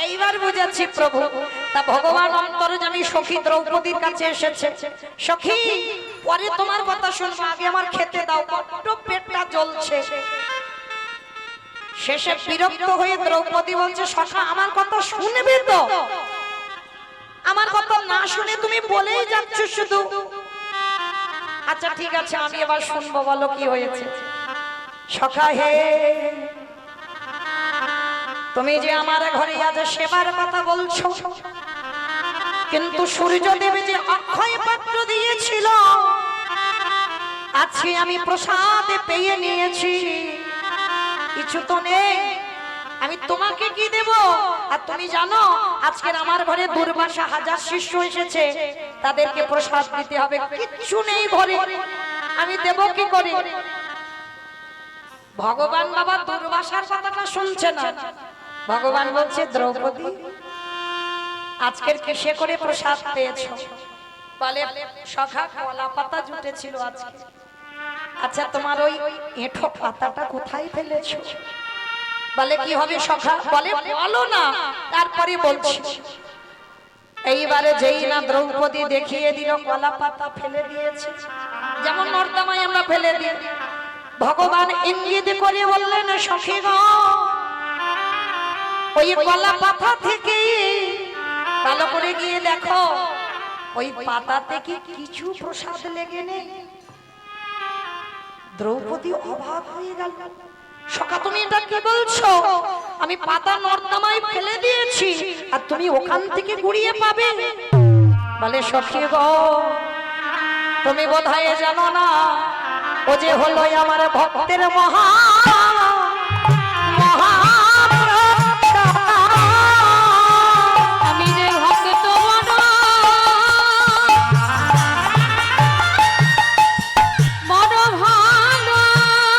এইবার বুঝাচ্ছি প্রভু। তা ভগবান অন্তর্যামী সখী দ্রৌপদীর কাছে এসেছে। সখী, পরে তোমার কথা শুনবো, আগে আমার খেতে দাও, বড্ড পেটটা জ্বলছে। শেষে বিরক্ত হয়ে দ্রৌপদী বলছে, সখা আমার কথা শুনবে তো? আমার কথা না শুনে তুমি বলেই যাচ্ছ শুধু। আচ্ছা ঠিক আছে, আমি এবার শুনবো, বলো কি হয়েছে। সখা হে, তুমি যে আমার ঘরে আজ সেবার কথা বলছো, কিন্তু সূর্যদেব যে অক্ষয় পাত্র দিয়েছিল, আজকে আমি প্রসাদে পেয়ে নিয়েছি, কিছু তো নেই, আমি তোমাকে কি দেব? আর তুমি জানো আজকের আমার ঘরে দুর্বাসা 1000 শিষ্য এসেছে, তাদেরকে প্রসাদ দিতে হবে, কিচ্ছু নেই ঘরে, আমি দেব কি করে? ভগবান বাবা দুর্বাসার কথাটা শুনছে না। ভগবান বলছে, দ্রৌপদী, আজকের কিসে করে প্রসাদ পেয়েছো? বলে, সখা কলা পাতা জুটেছিল আজকে। আচ্ছা তোমার ওই এঁঠো পাতাটা কোথায় ফেলেছো? বলে, কি হবে সখা? বলে, বলো না, তারপরে বলছি। এইবারে যেই না দ্রৌপদী দেখিয়ে দিল কলা পাতা ফেলে দিয়েছে, যেমন নর্দমায় আমরা ফেলে দিই, ভগবান ইঙ্গিত করে বললেন, সখী গো, ওই কলা পাতা থেকে ভালো করে গিয়ে দেখো, ওই পাতাতে কি কিছু প্রসাদ লেগে নেই? দ্রৌপদী অবাক হয়ে গেল। সখা, তুমি এটা কি বলছো? আমি পাতা নর্দমায় ফেলে দিয়েছি, আর তুমি ওখান থেকে গুড়িয়ে পাবে? বলে, সখী গো, তুমি বোধহয় জানো না, ও যে হলো আমার ভক্তের মহা মহা, আমি যে ভক্ত বড় ভালোবাসি,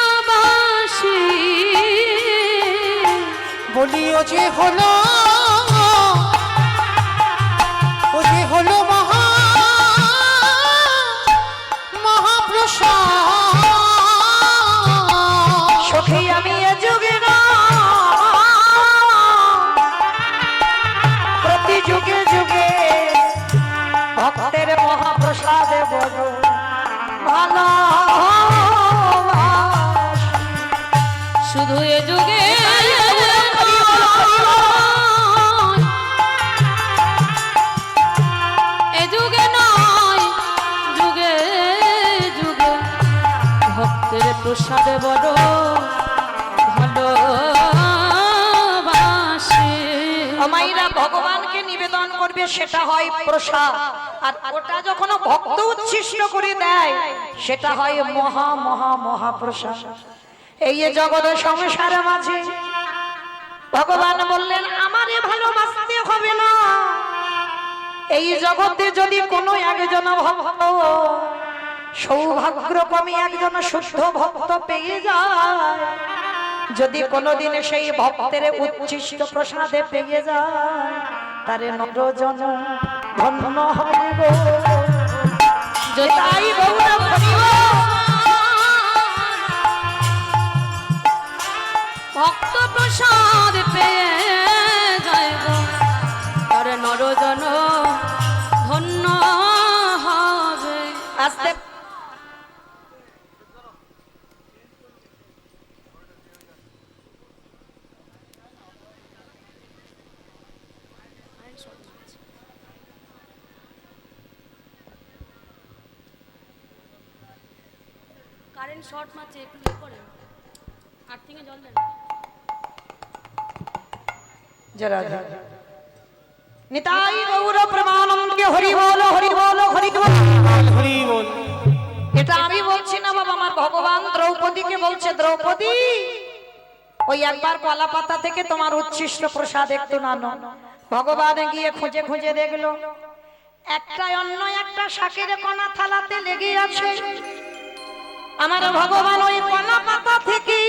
বলি ও যে হলো, ও যে হলো মহাপ্রসাদ। সখী, আমি এ যুগে না, প্রতি যুগে যুগে ভক্তের মহাপ্রসাদে বড় প্রসাদ বড় ভালোবাসে। মায়েরা ভগবানকে নিবেদন করবে সেটা হয় প্রসাদ, আর ওটা যখন ভক্ত উচ্ছিষ্ট করে দেয় সেটা হয় মহা মহা মহা প্রসাদ। এই যে জগৎ সংসার মাঝে ভগবান বললেন আমারে ভালোবাসতে হবে না, এই জগতে যদি কোনো একজন ভক্ত সৌভাগ্যক্রমে একজন শুদ্ধ ভক্ত পেয়ে যায়, যদি কোনোদিন সেই ভক্তের উচ্ছিষ্ট প্রসাদে পেয়ে যায়, তারে নরজন ধন্য হবে গো। তাই গৌরব হরিব। ভক্ত প্রসাদ পেয়ে যাইব, তারে নরজন ধন্য হবে। আস্তে কারেন্ট শর্ট মারছে, একটু ইয়ে করে আর্থিংয়ে জল দেন। জরা নিতাই গৌর প্রেমানন্দে হরি বল হরি বল হরি বল হরি বল। এটা আমি বলছি না বাবা, আমার ভগবান দ্রৌপদীকে বলছে, দ্রৌপদী ওই একবার কলা পাতা থেকে তোমার উচ্ছিষ্ট প্রসাদ একটু নানো। ভগবান গিয়ে খুঁজে খুঁজে দেখলো একটা অন্য একটা শাকের কণা থালাতে লেগে আছে। আমার ভগবান ওই কলা পাতা থেকে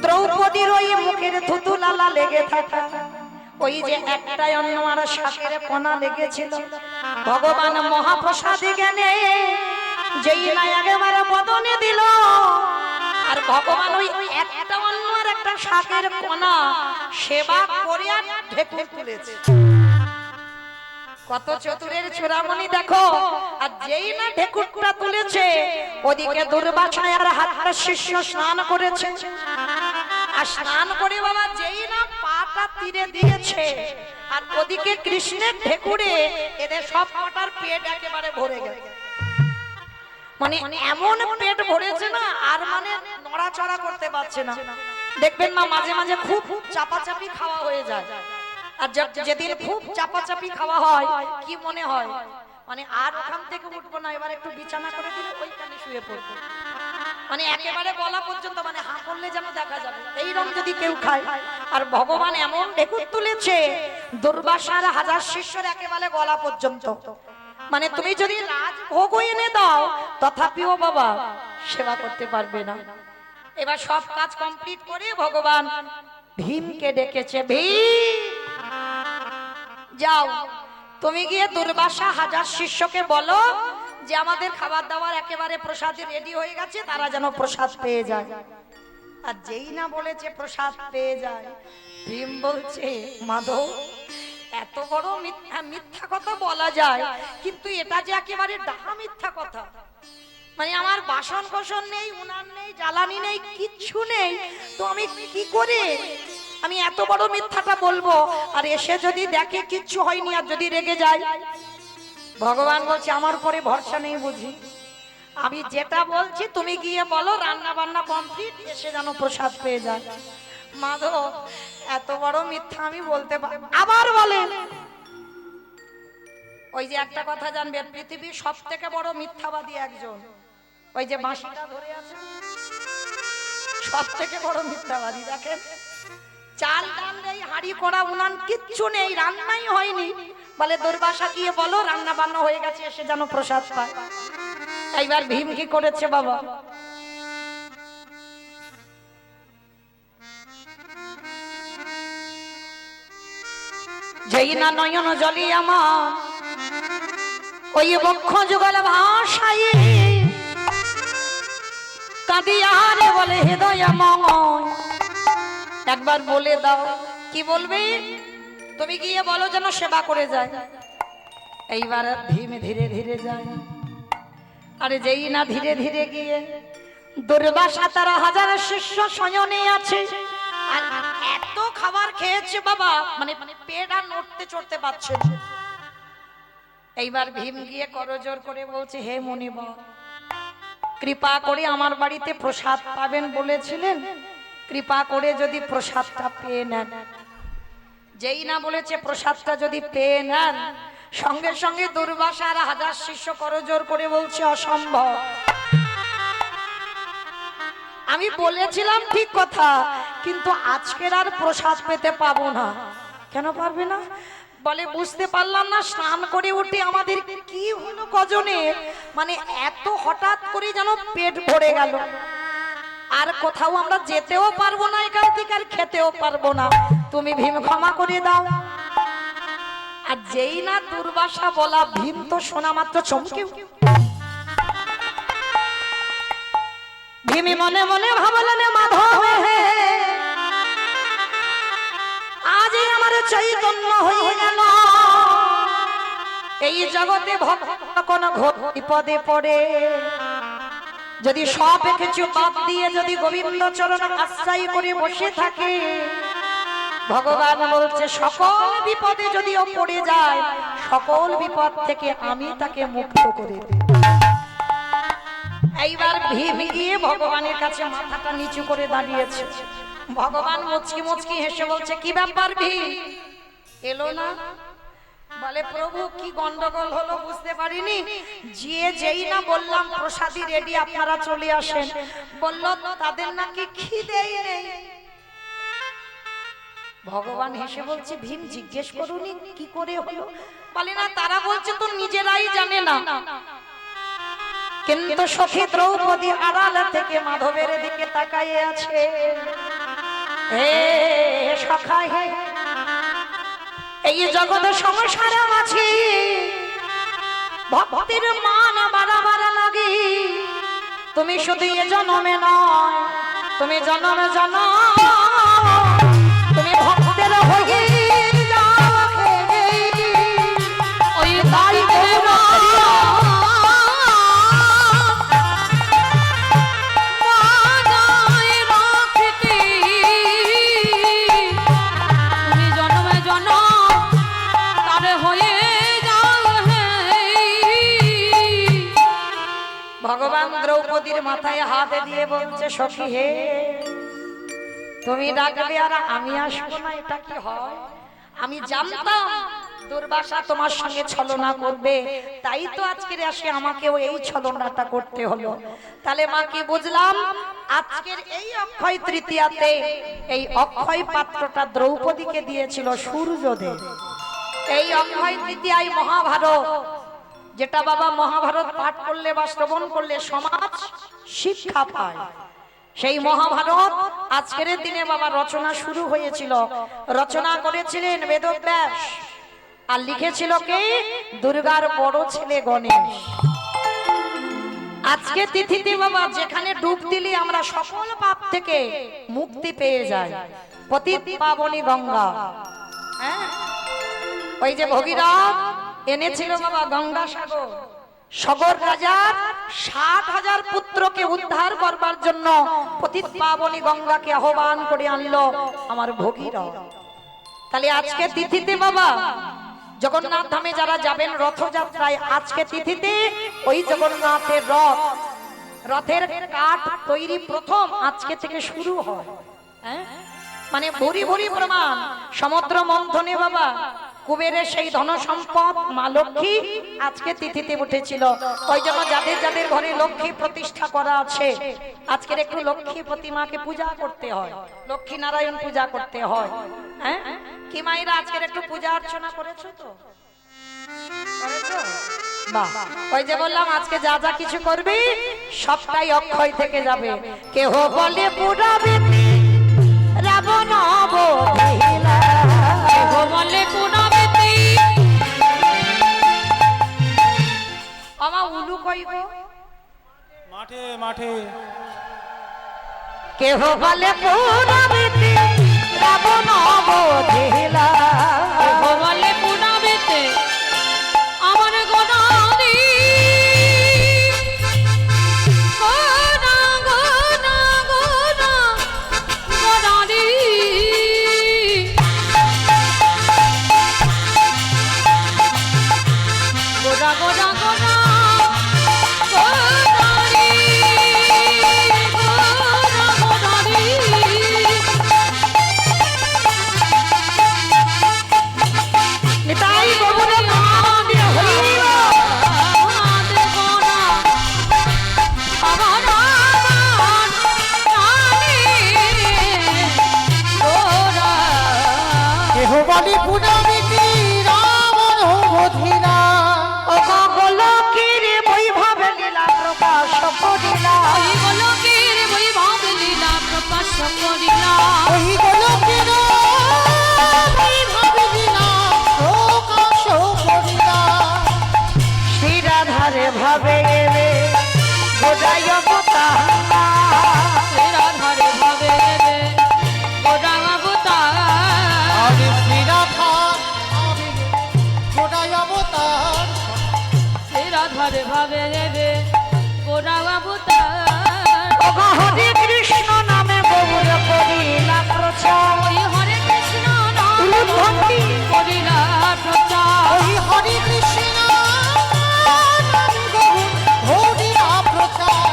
দ্রৌপদীর ওই মুখের থুতু লালা লেগে থাকা, ওই যে একটা অন্য আর শাকের কণা লেগেছিল, ভগবান মহাপ্রসাদে জ্ঞানে যেই না একেবারে বদনে দিল, আর ভগবান ওই একটা অন্য আর একটা শাকের কণা সেবা করে আর ঢেকে তুলেছে। কত চতুরের চূড়ামণি দেখো। আর যেই না ঢেকুরটা তুলেছে, ওদিকে দুর্বাসায় আর হাতটা শিষ্য স্নান করেছে, আর স্নান করে বাবা যেই না পাটা তীরে দিয়েছে, আর ওদিকে কৃষ্ণের ঢেকুরে এদের সব কটার পেট একেবারে ভরে গেছে। মানে এমন পেট ভরেছে না, আর মানে নড়াচড়া করতে পারছে না। দেখবেন মা মাঝে মাঝে খুব চাপাচাপি খাওয়া হয়ে যায়, আর যেদিন খুব চাপাচাপি খাওয়া হয় কি মনে হয়, মানে আর ওখান থেকে উঠবো না, এবার একটু বিছানা করে দিলে ওইখানে শুয়ে পড়বো, মানে একেবারে গলা পর্যন্ত, মানে হাঁ করলে যেন দেখা যাবে এইরকম যদি কেউ খায়। আর ভগবান এমন ঢেকুর তুলেছে দুর্বাসার হাজার শিষ্যর একেবারে গলা পর্যন্ত, মানে তুমি যদি রাজভোগ এনে দাও তথাপিও বাবা সেবা করতে পারবে না। এবার সব কাজ কমপ্লিট করে ভগবান ভীমকে ডেকেছে, ভীম যাও তুমি গিয়ে দুর্বাসা হাজার শিষ্যকে বলো যে আমাদের খাবার দাবার একেবারে প্রসাদে রেডি হয়ে গেছে, তারা যেন প্রসাদ পেয়ে যায়। আর যেই না বলেছে প্রসাদ পেয়ে যায়, ভীম বলছে মাধব এত বড় মিথ্যা মিথ্যা কথা বলা যায়, কিন্তু এটা যে একেবারে ডাহা মিথ্যা কথা। মানে আমার বাসন কোসন নেই, উনান নেই, জ্বালানি নেই, কিচ্ছু নেই, তো আমি কি করে আমি এত বড় মিথ্যাটা বলবো? আর এসে যদি দেখে কিচ্ছু হয়নি আর যদি রেগে যায়, ভগবান বলছে আমার উপরে ভরসা নেই বুঝি, আমি যেটা বলছি তুমি গিয়ে বলো রান্না বান্না কমপ্লিট, এসে যেন প্রসাদ পেয়ে যায়। মাধব এত বড় মিথ্যা আমি বলতে পারি? আবার বলে ওই যে একটা কথা জানবেন, পৃথিবীর সব থেকে বড় মিথ্যাবাদী একজন, ওই যে বাঁশিটা ধরে আছে, সব থেকে বড় মিথ্যাবাদী। দেখেন চাল ডাল নেই, হাঁড়ি কড়া উনান কিচ্ছু নেই, রান্নাই হয়নি, বলে দুর্বাসা গিয়ে বলো রান্না বান্না হয়ে গেছে, এসে যেন প্রসাদ পায়। এইবার ভীম কি করেছে বাবা, যেই না নয়ন জলি আমার ওই বক্ষ যুগল ভাষাই কাঁদিয়ারে বলে হৃদয়ময়, একবার বলে দাও কি বলবে, তুমি গিয়ে বলো যেন সেবা করে যায়। এইবার ভীম ধীরে ধীরে যায়, আরে যেই না ধীরে ধীরে গিয়ে দুর্বাসা তারা হাজার শিষ্য শয়নে আছে, আর এত খাবার খেয়েছে বাবা, মানে পেট আর নড়তে চড়তে পারছে না। এইবার ভীম গিয়ে করজোর করে বলছে হে মুনিবর কৃপা করে আমার বাড়িতে প্রসাদ পাবেন বলেছিলেন, কৃপা করে যদি প্রসাদটা পেয়ে নেন। যেই না বলেছে প্রসাদটা যদি পেয়ে নেন, সঙ্গে সঙ্গে দুর্বাসার হাজার শিষ্য করজোর করে বলছে অসম্ভব। আমি বলেছিলাম ঠিক কথা, কিন্তু আজকের আর প্রসাদ পেতে পাবো না। কেন পারবে না? বলে বুঝতে পারলাম না, স্নান করে উঠে আমাদের কি হলো কজনে, মানে এত হঠাৎ করে যেন পেট ভরে গেল, আর কোথাও আমরা যেতেও পারবো না, এখান থেকে আর খেতেও পারবো না, তুমি ভীম ক্ষমা করে দাও। আর যেই না দুর্বাসা বলা, ভীম তো শোনা মাত্র চমকে ভীমি মনে মনে ভাবলেন মাধব হে, আজ আমার চৈতন্য হয়ে গেল, এই জগতে ভক্ত কোন ঘোর বিপদে পড়ে, যদি সব কিছু বাদ দিয়ে যদি গোবিন্দ চরণ আশ্রয় করে বসে থাকে, ভগবান বলছে সকল বিপদে যদিও পড়ে যায়, সকল বিপদ থেকে আমি তাকে মুক্ত করে দেব। এইবার ভীম গিয়ে ভগবানের কাছে মাথাটা নিচু করে দাঁড়িয়েছে। ভগবান মুচকি মুচকি হেসে বলছে, কি ব্যাপার ভীম, এলো না? বলে প্রভু কি গন্ডগোল হলো বুঝতে পারিনি, যেই না বললাম প্রসাদী রেডি, আপনারা চলে আসেন, বলল তাদের নাকি খিদেই নেই। ভগবান হেসে বলছে, ভীম জিজ্ঞেস করুনি কি করে হলো? বলে না, তারা বলছে তো নিজেরাই জানে না, কিন্তু সখী দ্রৌপদী আড়াল থেকে মাধবের দিকে তাকাইয়ে আছে। হে সখা হে, এই জগৎ সংসারে মাঝে ভক্তির মান বাড়াবার লাগি, তুমি শুধু এ জন্মে নয়, তুমি জন্ম জন্ম তুমি ভক্তের হয়ে যাও হে। ওই তাই ভগবান দ্রৌপদীর মাথায় হাত দিয়ে বলছে, সখী হে, তুমি ডাকবে আর আমি আসবো না, এটা কি হয়? আমি জানতাম দুর্বাসা তোমার সঙ্গে ছলনা করবে, তাই তো আজকের আসে আমাকেও এই ছলনাটা করতে হলো। তাহলে মা কি বুঝলাম, আজকের এই অক্ষয় তৃতীয়াতে এই অক্ষয় পাত্রটা দ্রৌপদীকে দিয়েছিল সূর্যদেব। এই অক্ষয় তৃতীয়ায় মহাভারত, যেটা বাবা মহাভারত পাঠ করলে বা শ্রবণ করলে সমাজ শিক্ষা পায়, সেই মহাভারত আজকের দিনে বাবা রচনা শুরু হয়েছিল। রচনা করেছিলেন বেদব্যাস, আর লিখেছিল কে? দুর্গার বড় ছেলে গণেশ। আজকে তিথিতে বাবা যেখানে ডুব দিলে আমরা সকল পাপ থেকে মুক্তি পেয়ে যাই, পতিত পাবনী গঙ্গা। হ্যাঁ, ওই যে ভগীরথ এনেছিল বাবা গঙ্গা সাগর, সগর রাজার 60,000 পুত্রকে উদ্ধার করবার জন্য পতিত পাবনী গঙ্গাকে আহ্বান করে আনলো আমার ভগীরথ। তাহলে আজকে তিথিতে বাবা জগন্নাথ ধামে যারা যাবেন রথযাত্রায়, আজকে তিথিতে ওই জগন্নাথের রথের কাঠ তৈরি প্রথম আজকে থেকে শুরু হয়। হ্যাঁ, মানে ভরি ভরি প্রমাণ, সমুদ্র মন্থনে বাবা কুবেরের সেই ধন সম্পদ মা লক্ষ্মী আজকে তিথিতে উঠেছিল। ওই জন্য যাদের যাদের ঘরে লক্ষ্মী প্রতিষ্ঠা করা আছে, আজকের একটু লক্ষ্মী প্রতিমাকে পূজা করতে হয়, লক্ষ্মী নারায়ণ পূজা করতে হয়। হ্যাঁ, কি মায়েরা আজকের একটু পূজা অর্চনা করেছো তো? করেছো? বাহ, ওই যে বললাম আজকে যা যা কিছু করবি সবটাই অক্ষয় থেকে যাবে। কেহ বলে পুরাবে রাবণ বধিলা, কেহ বলে পুরাবে আমা উলু কইব মাঠে মাঠে, কেহ বলে পুরাবে রাবণ বধিলা, কেহ বলে পুরাবে আমার গনাদি গনা গনা গনা গনাদি। গোরা গোরা গোরা গোরারি করিলাম ওই গোলকের বৈভব লীলা প্রকাশ করিলাম। শ্রী রাধারে ভাবে এবে গোদাই অবতার রাধারে ভাবে রে গোড়া অবতার আরে শ্রী রাধা আবে গোড়ায় অবতার। রাধারে ভাবে রে গোড়া অবতার ওগো হরে কৃষ্ণ নামে গৌর করিলা প্রচার ওই হরে কৃষ্ণ নাম ভক্তি করিলা প্রচার ওই হরে কৃষ্ণ নাম গৌর হরিয়া প্রচার।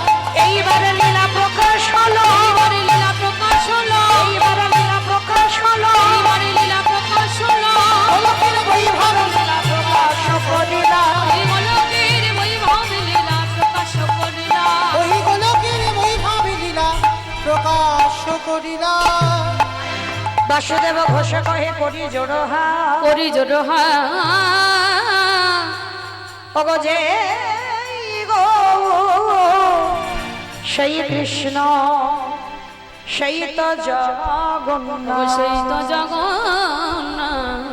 এইবারে লীলা প্রকাশ হলো এইবারে লীলা প্রকাশ হলো এইবারে লীলা প্রকাশ হলো এইবারে লীলা প্রকাশ হলো গোলকের বৈভব লীলা প্রকাশ করিলা এই গোলকের বৈভব লীলা প্রকাশ করিলা ওই গোলকের বৈভব লীলা প্রকাশ করিলা। বাসুদেব ঘোষ কহে করি জোড়হা করি জোড় ওগো যে গো সেই কৃষ্ণ সেই তো জগন্নাথ সেই তো জগন্নাথ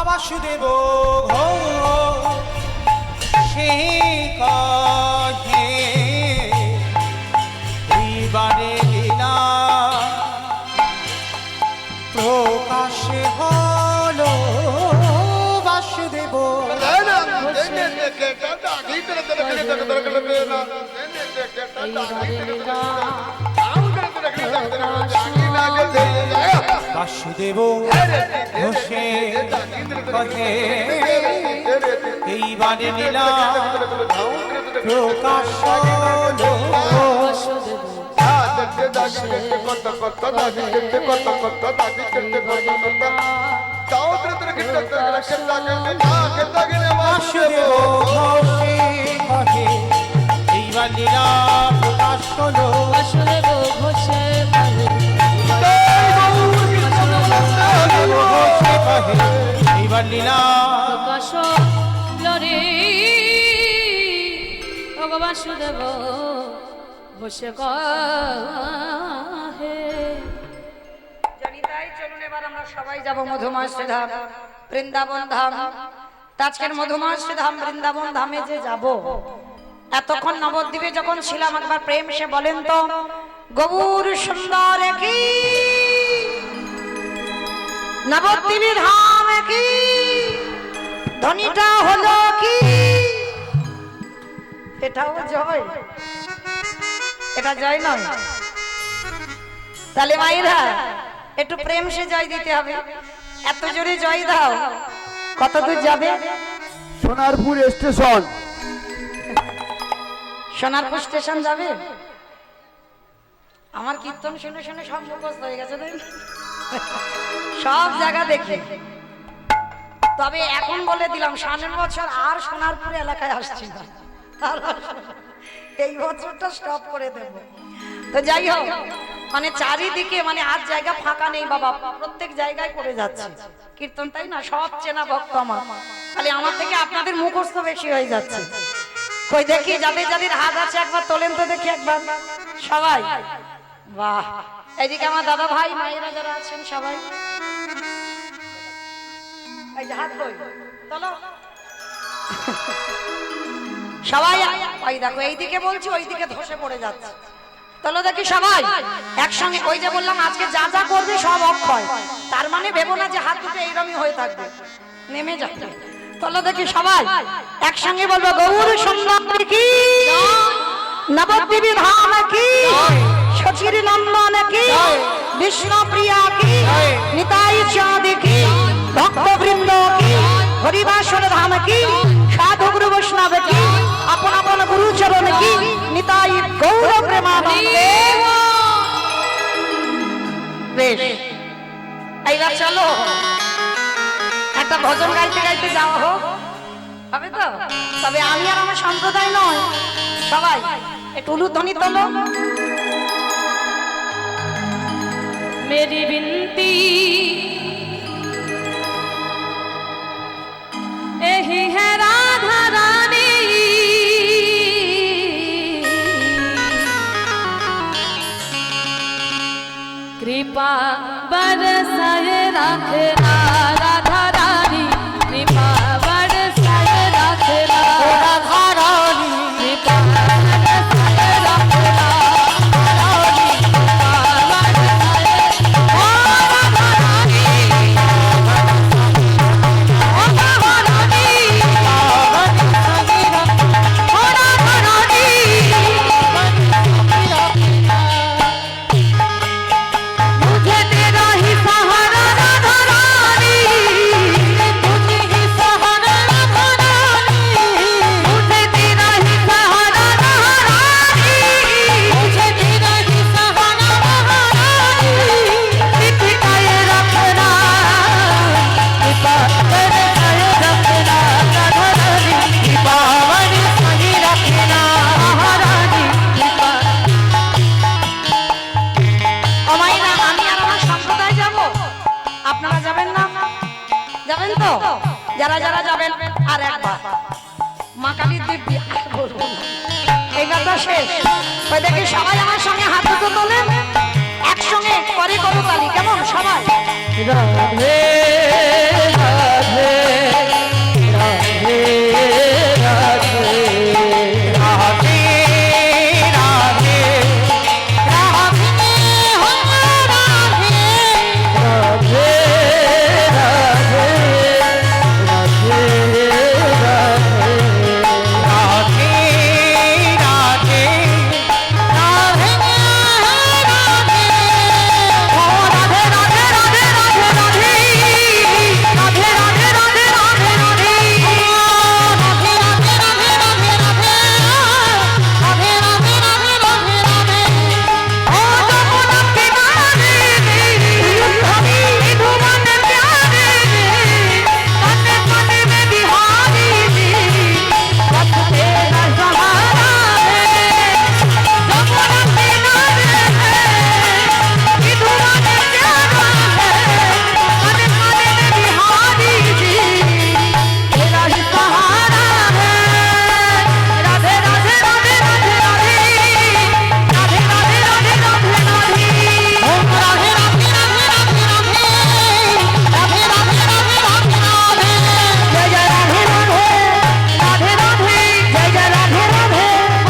বাসুদেব সে কহে এইবারে লীলা প্রকাশে হলো বাসুদেব। বাসুদেব ঘোষে কহে এইবারে লীলা প্রকাশ হলো। বাসুদেব ঘোষে কহে এইবার লীলা প্রকাশ হলো। বাসুদেব ঘোষে ঘোষে কহে এইবার লীলা প্রকাশ লরে ভগবান বাসুদেব ঘোষে কহে জানি তাই চলুন এবার আমরা সবাই যাব মধুময় শ্রীধাম বৃন্দাবন ধাম। আজকের মধুময় শ্রীধাম বৃন্দাবন ধামে যে যাব, এতক্ষণ নবদ্বীপে যখন ছিলাম একবার প্রেম সে বলেন তো গৌর সুন্দর কি নবদ্বীপী ধাম কি ধ্বনিটা হলো কি এটাও জয়, এটা জয় নয়। তাহলে মাইরা একটু প্রেম সে জয় দিতে হবে। এত জোরে জয় দাও, কত দূর যাবে? সোনারপুর স্টেশন। সোনারপুর স্টেশন যাবে? আমার কীর্তন শুনে শুনে সব মুখস্থ হয়ে গেছে, তাই না? সব জায়গা দেখি। তবে এখন বলে দিলাম সামনের বছর আর সোনারপুর এলাকায় আসছি না, আর আসবো না। এই বছরটা স্টপ করে দেব। তো যাই হোক, মানে চারিদিকে মানে আর জায়গা ফাঁকা নেই বাবা, প্রত্যেক জায়গায় করে যাচ্ছে কীর্তন, তাই না? সব চেনা ভক্ত আমার, খালি আমার থেকে আপনাদের মুখস্থ বেশি হয়ে যাচ্ছে। কই দেখি যাদের যাদের হাত আছে একবার তোলেন তো দেখি একবার সবাই। বাহ, এইদিকে আমার দাদা ভাই মায়েরা যারা আছেন সবাই, এই যে হাত কই তোলো সবাই। ওই দেখো এইদিকে বলছি, ওইদিকে ধসে পড়ে যাচ্ছে। তোলো দেখি সবাই একসঙ্গে। ওই যে বললাম আজকে যা যা করবে সব অক্ষয়, তার মানে ভেবো না যে হাত দুটো এইরকমই হয়ে থাকবে, নেমে যাবে। তোলো দেখি সবাই একসঙ্গে বলবো গৌর সুন্দর কি নবদ্বীপী ধাম কি সচির নন্দন কি বিষ্ণু প্রিয়া কি নিতাই চাঁদ কি ভক্তবৃন্দ কি হরিবাসর ধাম কি সাধু গুরু বৈষ্ণব কি আপন আপন গুরুচরণ কি নিতাই গৌর প্রেমানন্দে। বেশ, এইবার চলো একটা ভজন গাইতে গাইতে যাওয়া হোক, হবে তো? তবে আমি আর আমার সম্প্রদায় নয়, সবাই একটু উলুধ্বনি তোলো। मेरी विनती यही है राधा रानी कृपा बरसाए रखना राधा रानी कृपा बरसाए रखना রাধা রানী कृपा बरसाए रखना रानी कृपा बरसाए ओ राधा रानी ओ राधा रानी ओ राधा रानी मुझे तेरा ही सहारा राधा रानी मुझे ही सहारा राधा रानी मुझे तेरा ही सहारा राधा रानी मुझे तेरा ही सहारा राधा रानी टिकाए रखना कृपा बरसाए रखना राधा रानी कृपा बरसाए रखना महारानी कृपा আমায় না আমি আর আমার সম্প্রদায় যাব, আপনারা যাবেন না? যাবেন তো? যারা যারা যাবেন আর একবার মা কালীর দিব্যি এইবারটা শেষ। ওই দেখি সবাই আমার সঙ্গে হাত দুটো তোলেন, একসঙ্গে করে করো তালি, কেমন সবাই? রাধে রাধে রাধে রাধে রাধে রাধে রাধে হো রাধে রাধে রাধে রাধে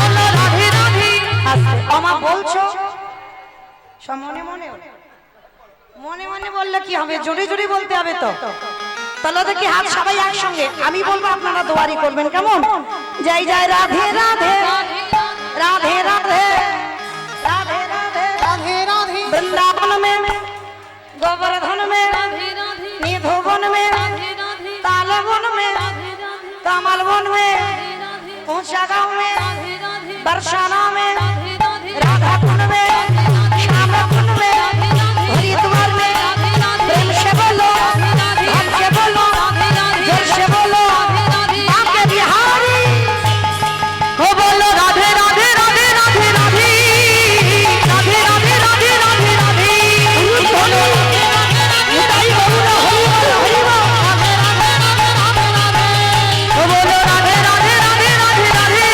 রাধে রাধে রাধে আমা বলছো সব মনে মনে মনে মনে বললে কি হবে, জোরে জোরে বলতে হবে তো। তাহলে দেখি হাত সবাই একসঙ্গে, আমি বলবো আপনারা দোয়ারি করবেন, কেমন? জয় জয় রাধে রাধে রাধে রাধে রাধে রাধে রাধে রাধে वृंदावन में गोवर्धन में राधे राधे निधोवन में राधे राधे तालवन में राधे राधे कमलवन में राधे ऊंचा गांव में राधे राधे बरसाना में राधे राधे राधा कुंड में श्याम कुंड में हरिद्वार में प्रेम से बोलो धन से बोलो जोर से बोलो आपके बिहारी हो बोलो राधे राधे राधे राधे राधे राधे राधे राधे राधे राधे बोलो निताई गौर हरि बोल हरि बोल राधे राधे राधे राधे राधे हो बोलो राधे राधे राधे राधे राधे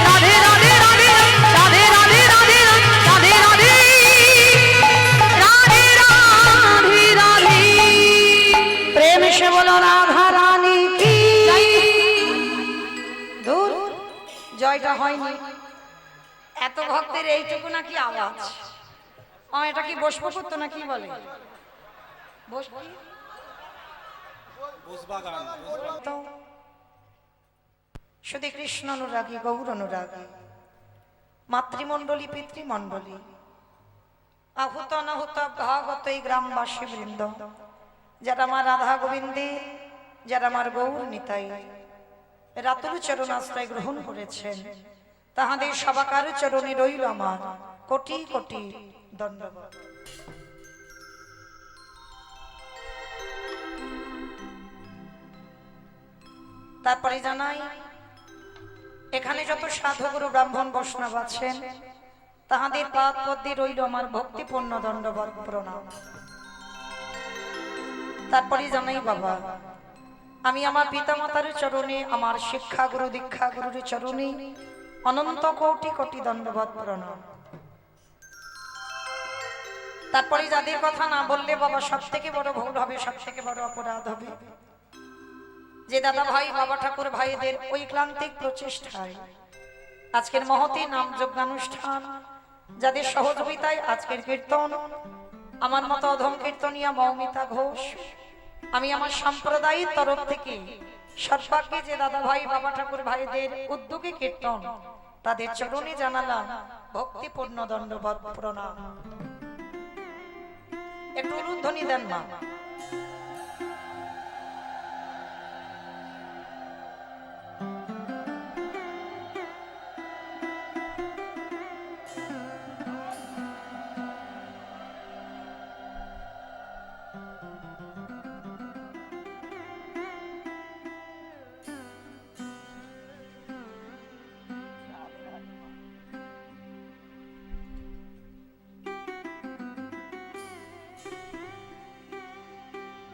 राधे राधे राधे राधे राधे राधे राधे राधे राधे राधे प्रेम से बोलो राधा रानी की दूर জয়টা হয়নি, এত ভক্তের এইটুকু নাকি আওয়াজ। এটা কি বসবো করতো না কি বলে বসবো তো? শুধু কৃষ্ণ অনুরাগী গৌর অনুরাগী মাতৃমণ্ডলী পিতৃমণ্ডলী আহুত অনাহুত ভাগত এই গ্রামবাসী বৃন্দ, যারা আমার রাধা গোবিন্দে, যারা আমার গৌর নিতাই রাতুল চরণ আশ্রয় গ্রহণ করেছেন, তাহাদের সবাকার চরণে রইল আমার কোটি কোটি দণ্ডবত। তারপরে জানাই এখানে যত সাধুগুরু ব্রাহ্মণ বৈষ্ণব আছেন, তাহাদের পাদ পদ্মে রইল আমার ভক্তিপূর্ণ দণ্ডবত প্রণাম। তারপরে জানাই বাবা, আমি আমার পিতামাতার চরণে, আমার শিক্ষা গুরু দীক্ষা গুরুর চরণে অনন্ত কোটি কোটি দণ্ডবত প্রণাম। তারপরে যাদের কথা না বললে বাবা সব থেকে বড় ভুল হবে, সব থেকে বড় অপরাধ হবে, যে দাদা ভাই বাবা ঠাকুর ভাইদের ওই ক্লান্তিক প্রচেষ্টায় আজকের মহতী নাম যজ্ঞানুষ্ঠান, যাদের সহযোগিতায় আজকের কীর্তন, আমার মতো অধম কীর্তনিয়া মৌমিতা ঘোষ, আমি আমার সম্প্রদায়ের তরফ থেকে সর্বাগ্যে যে দাদা ভাই বাবা ঠাকুর ভাইদের উদ্যোগে কীর্তন, তাদের চরণে জানালাম ভক্তিপূর্ণ দণ্ডবৎ প্রণাম। একটু উলুধ্বনি দেন মা।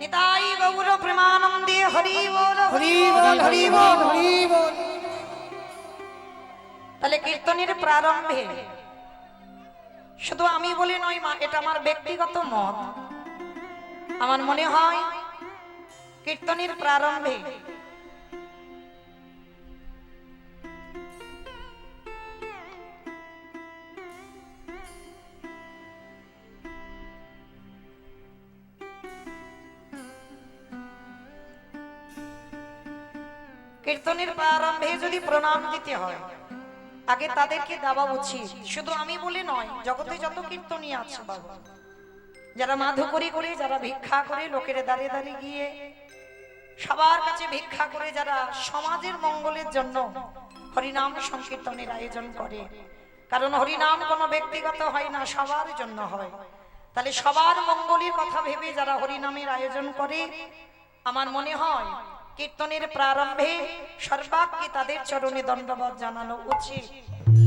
নিতাই গৌর প্রেমানন্দে হরি বল হরি বল হরি বল হরি বল। তাহলে কীর্তনের প্রারম্ভে শুধু আমি বলে নয় মা, এটা আমার ব্যক্তিগত মত, আমার মনে হয় কীর্তনের প্রারম্ভে কীর্তনের প্রারম্ভে যদি প্রণাম দিতে হয়, আগে তাদেরকে দেওয়া উচিত। শুধু আমি বলে নয়, জগতে যত কীর্তনী আছে বাবা, যারা মাধুকরী করে, যারা ভিক্ষা করে, লোকের দাঁড়িয়ে দাঁড়িয়ে গিয়ে সবার কাছে ভিক্ষা করে, যারা সমাজের মঙ্গলের জন্য হরিনাম সংকীর্তনের আয়োজন করে, কারণ হরিনাম কোনো ব্যক্তিগত হয় না, সবার জন্য হয়। তাহলে সবার মঙ্গলের কথা ভেবে যারা হরিনামের আয়োজন করে, আমার মনে হয় কীর্তনের প্রারম্ভে সর্বাগ্যে তাদের চরণে দণ্ডবৎ জানানো উচিত।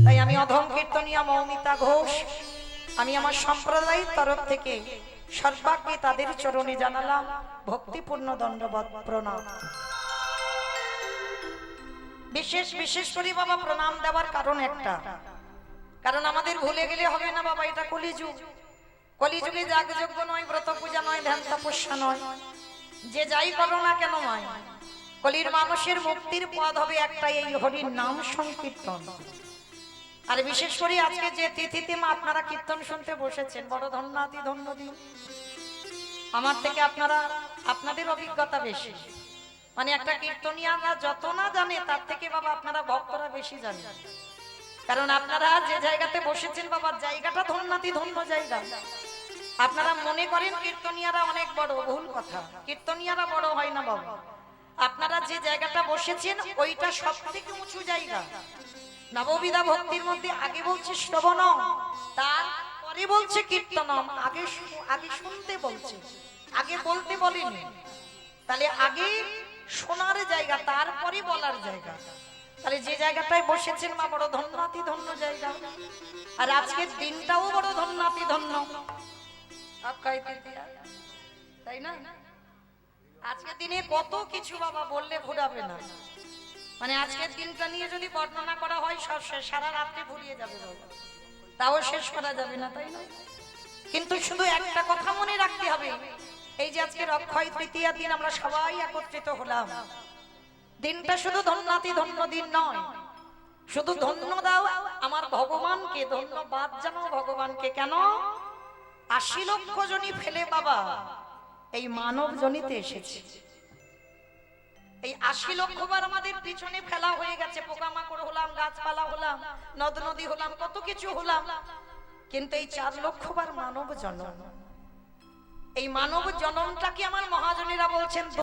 তাই আমি অধম কীর্তনিয়া মৌমিতা ঘোষ, আমি আমার সম্প্রদায়ের তরফ থেকে সর্বাগ্যে তাদের চরণে জানালাম ভক্তিপূর্ণ দণ্ডবৎ প্রণাম। বিশেষ করে বাবা প্রণাম দেওয়ার কারণ একটা, কারণ আমাদের ভুলে গেলে হবে না বাবা, এটা কলিযুগ। কলিযুগে যাগযজ্ঞ নয়, ব্রত পূজা নয়, ধ্যান তপস্যা নয়, যে যাই করো না কেন নয়, কলির মানুষের মুক্তির পথ হবে একটাই, এই হরির নাম সংকীর্তন। আর বিশেষ করে আজকে যে তিথিতে মা আপনারা কীর্তন শুনতে বসেছেন, বড় ধন্যাতি ধন্য দিন। আমার থেকে আপনাদের অভিজ্ঞতা বেশি, মানে একটা কীর্তনিয়ারা যত না জানে তার থেকে বাবা আপনারা ভক্তরা বেশি জানেন, কারণ আপনারা যে জায়গাতে বসেছেন বাবা, জায়গাটা ধন্যাতি ধন্য জায়গা। আপনারা মনে করেন কীর্তনিয়ারা অনেক বড়, ভুল কথা, কীর্তনিয়ারা বড় হয় না বাবা। আপনারা যে জায়গাটা বসেছেন ওইটা সব থেকে উঁচু জায়গা। নববিধা ভক্তির মধ্যে আগে বলছে শ্রবণ, তারপরে বলছে কীর্তনম। আগে শুনতে বলছে, আগে বলতে বলেনি। তাহলে আগে শোনার জায়গা, তারপরে বলার জায়গা। তাহলে যে জায়গাটায় বসেছেন মা, বড় ধন্যাতি ধন্য জায়গা। আর আজকের দিনটাও বড় ধন্যাতি ধন্য, তাই না? আজকের দিনে কত কিছু বাবা বললে ঘুরাবে না, মানে আজকের দিনটা নিয়ে যদি বর্ণনা করা হয় সব শেষ, সারা রাত্রে ভুলিয়ে যাবে বাবা, তাও শেষ করা যাবে না, তাই না? কিন্তু শুধু একটা কথা মনে রাখতে হবে, এই যে আজকের অক্ষয় তৃতীয়া দিন আমরা সবাই একত্রিত হলাম, দিনটা শুধু ধন্যাতি ধন্য দিন নয়। শুধু ধন্য দাও আমার ভগবানকে, ধন্যবাদ জানাও ভগবানকে। কেন? ৮০ লক্ষ জনই ফেলে বাবা এই মানব জনিতে এসেছে। এই ৮০ লক্ষবার আমাদের পিছনে ফেলা হয়ে গেছে, পোকামাকড় হলাম, গাছপালা হলাম, নদ নদী হলাম, কত কিছু হলাম, কিন্তু এই ৪ লক্ষবার মানব জন্ম। এই মানব জন্মটাকে আমার মহাজনেরা বলছেন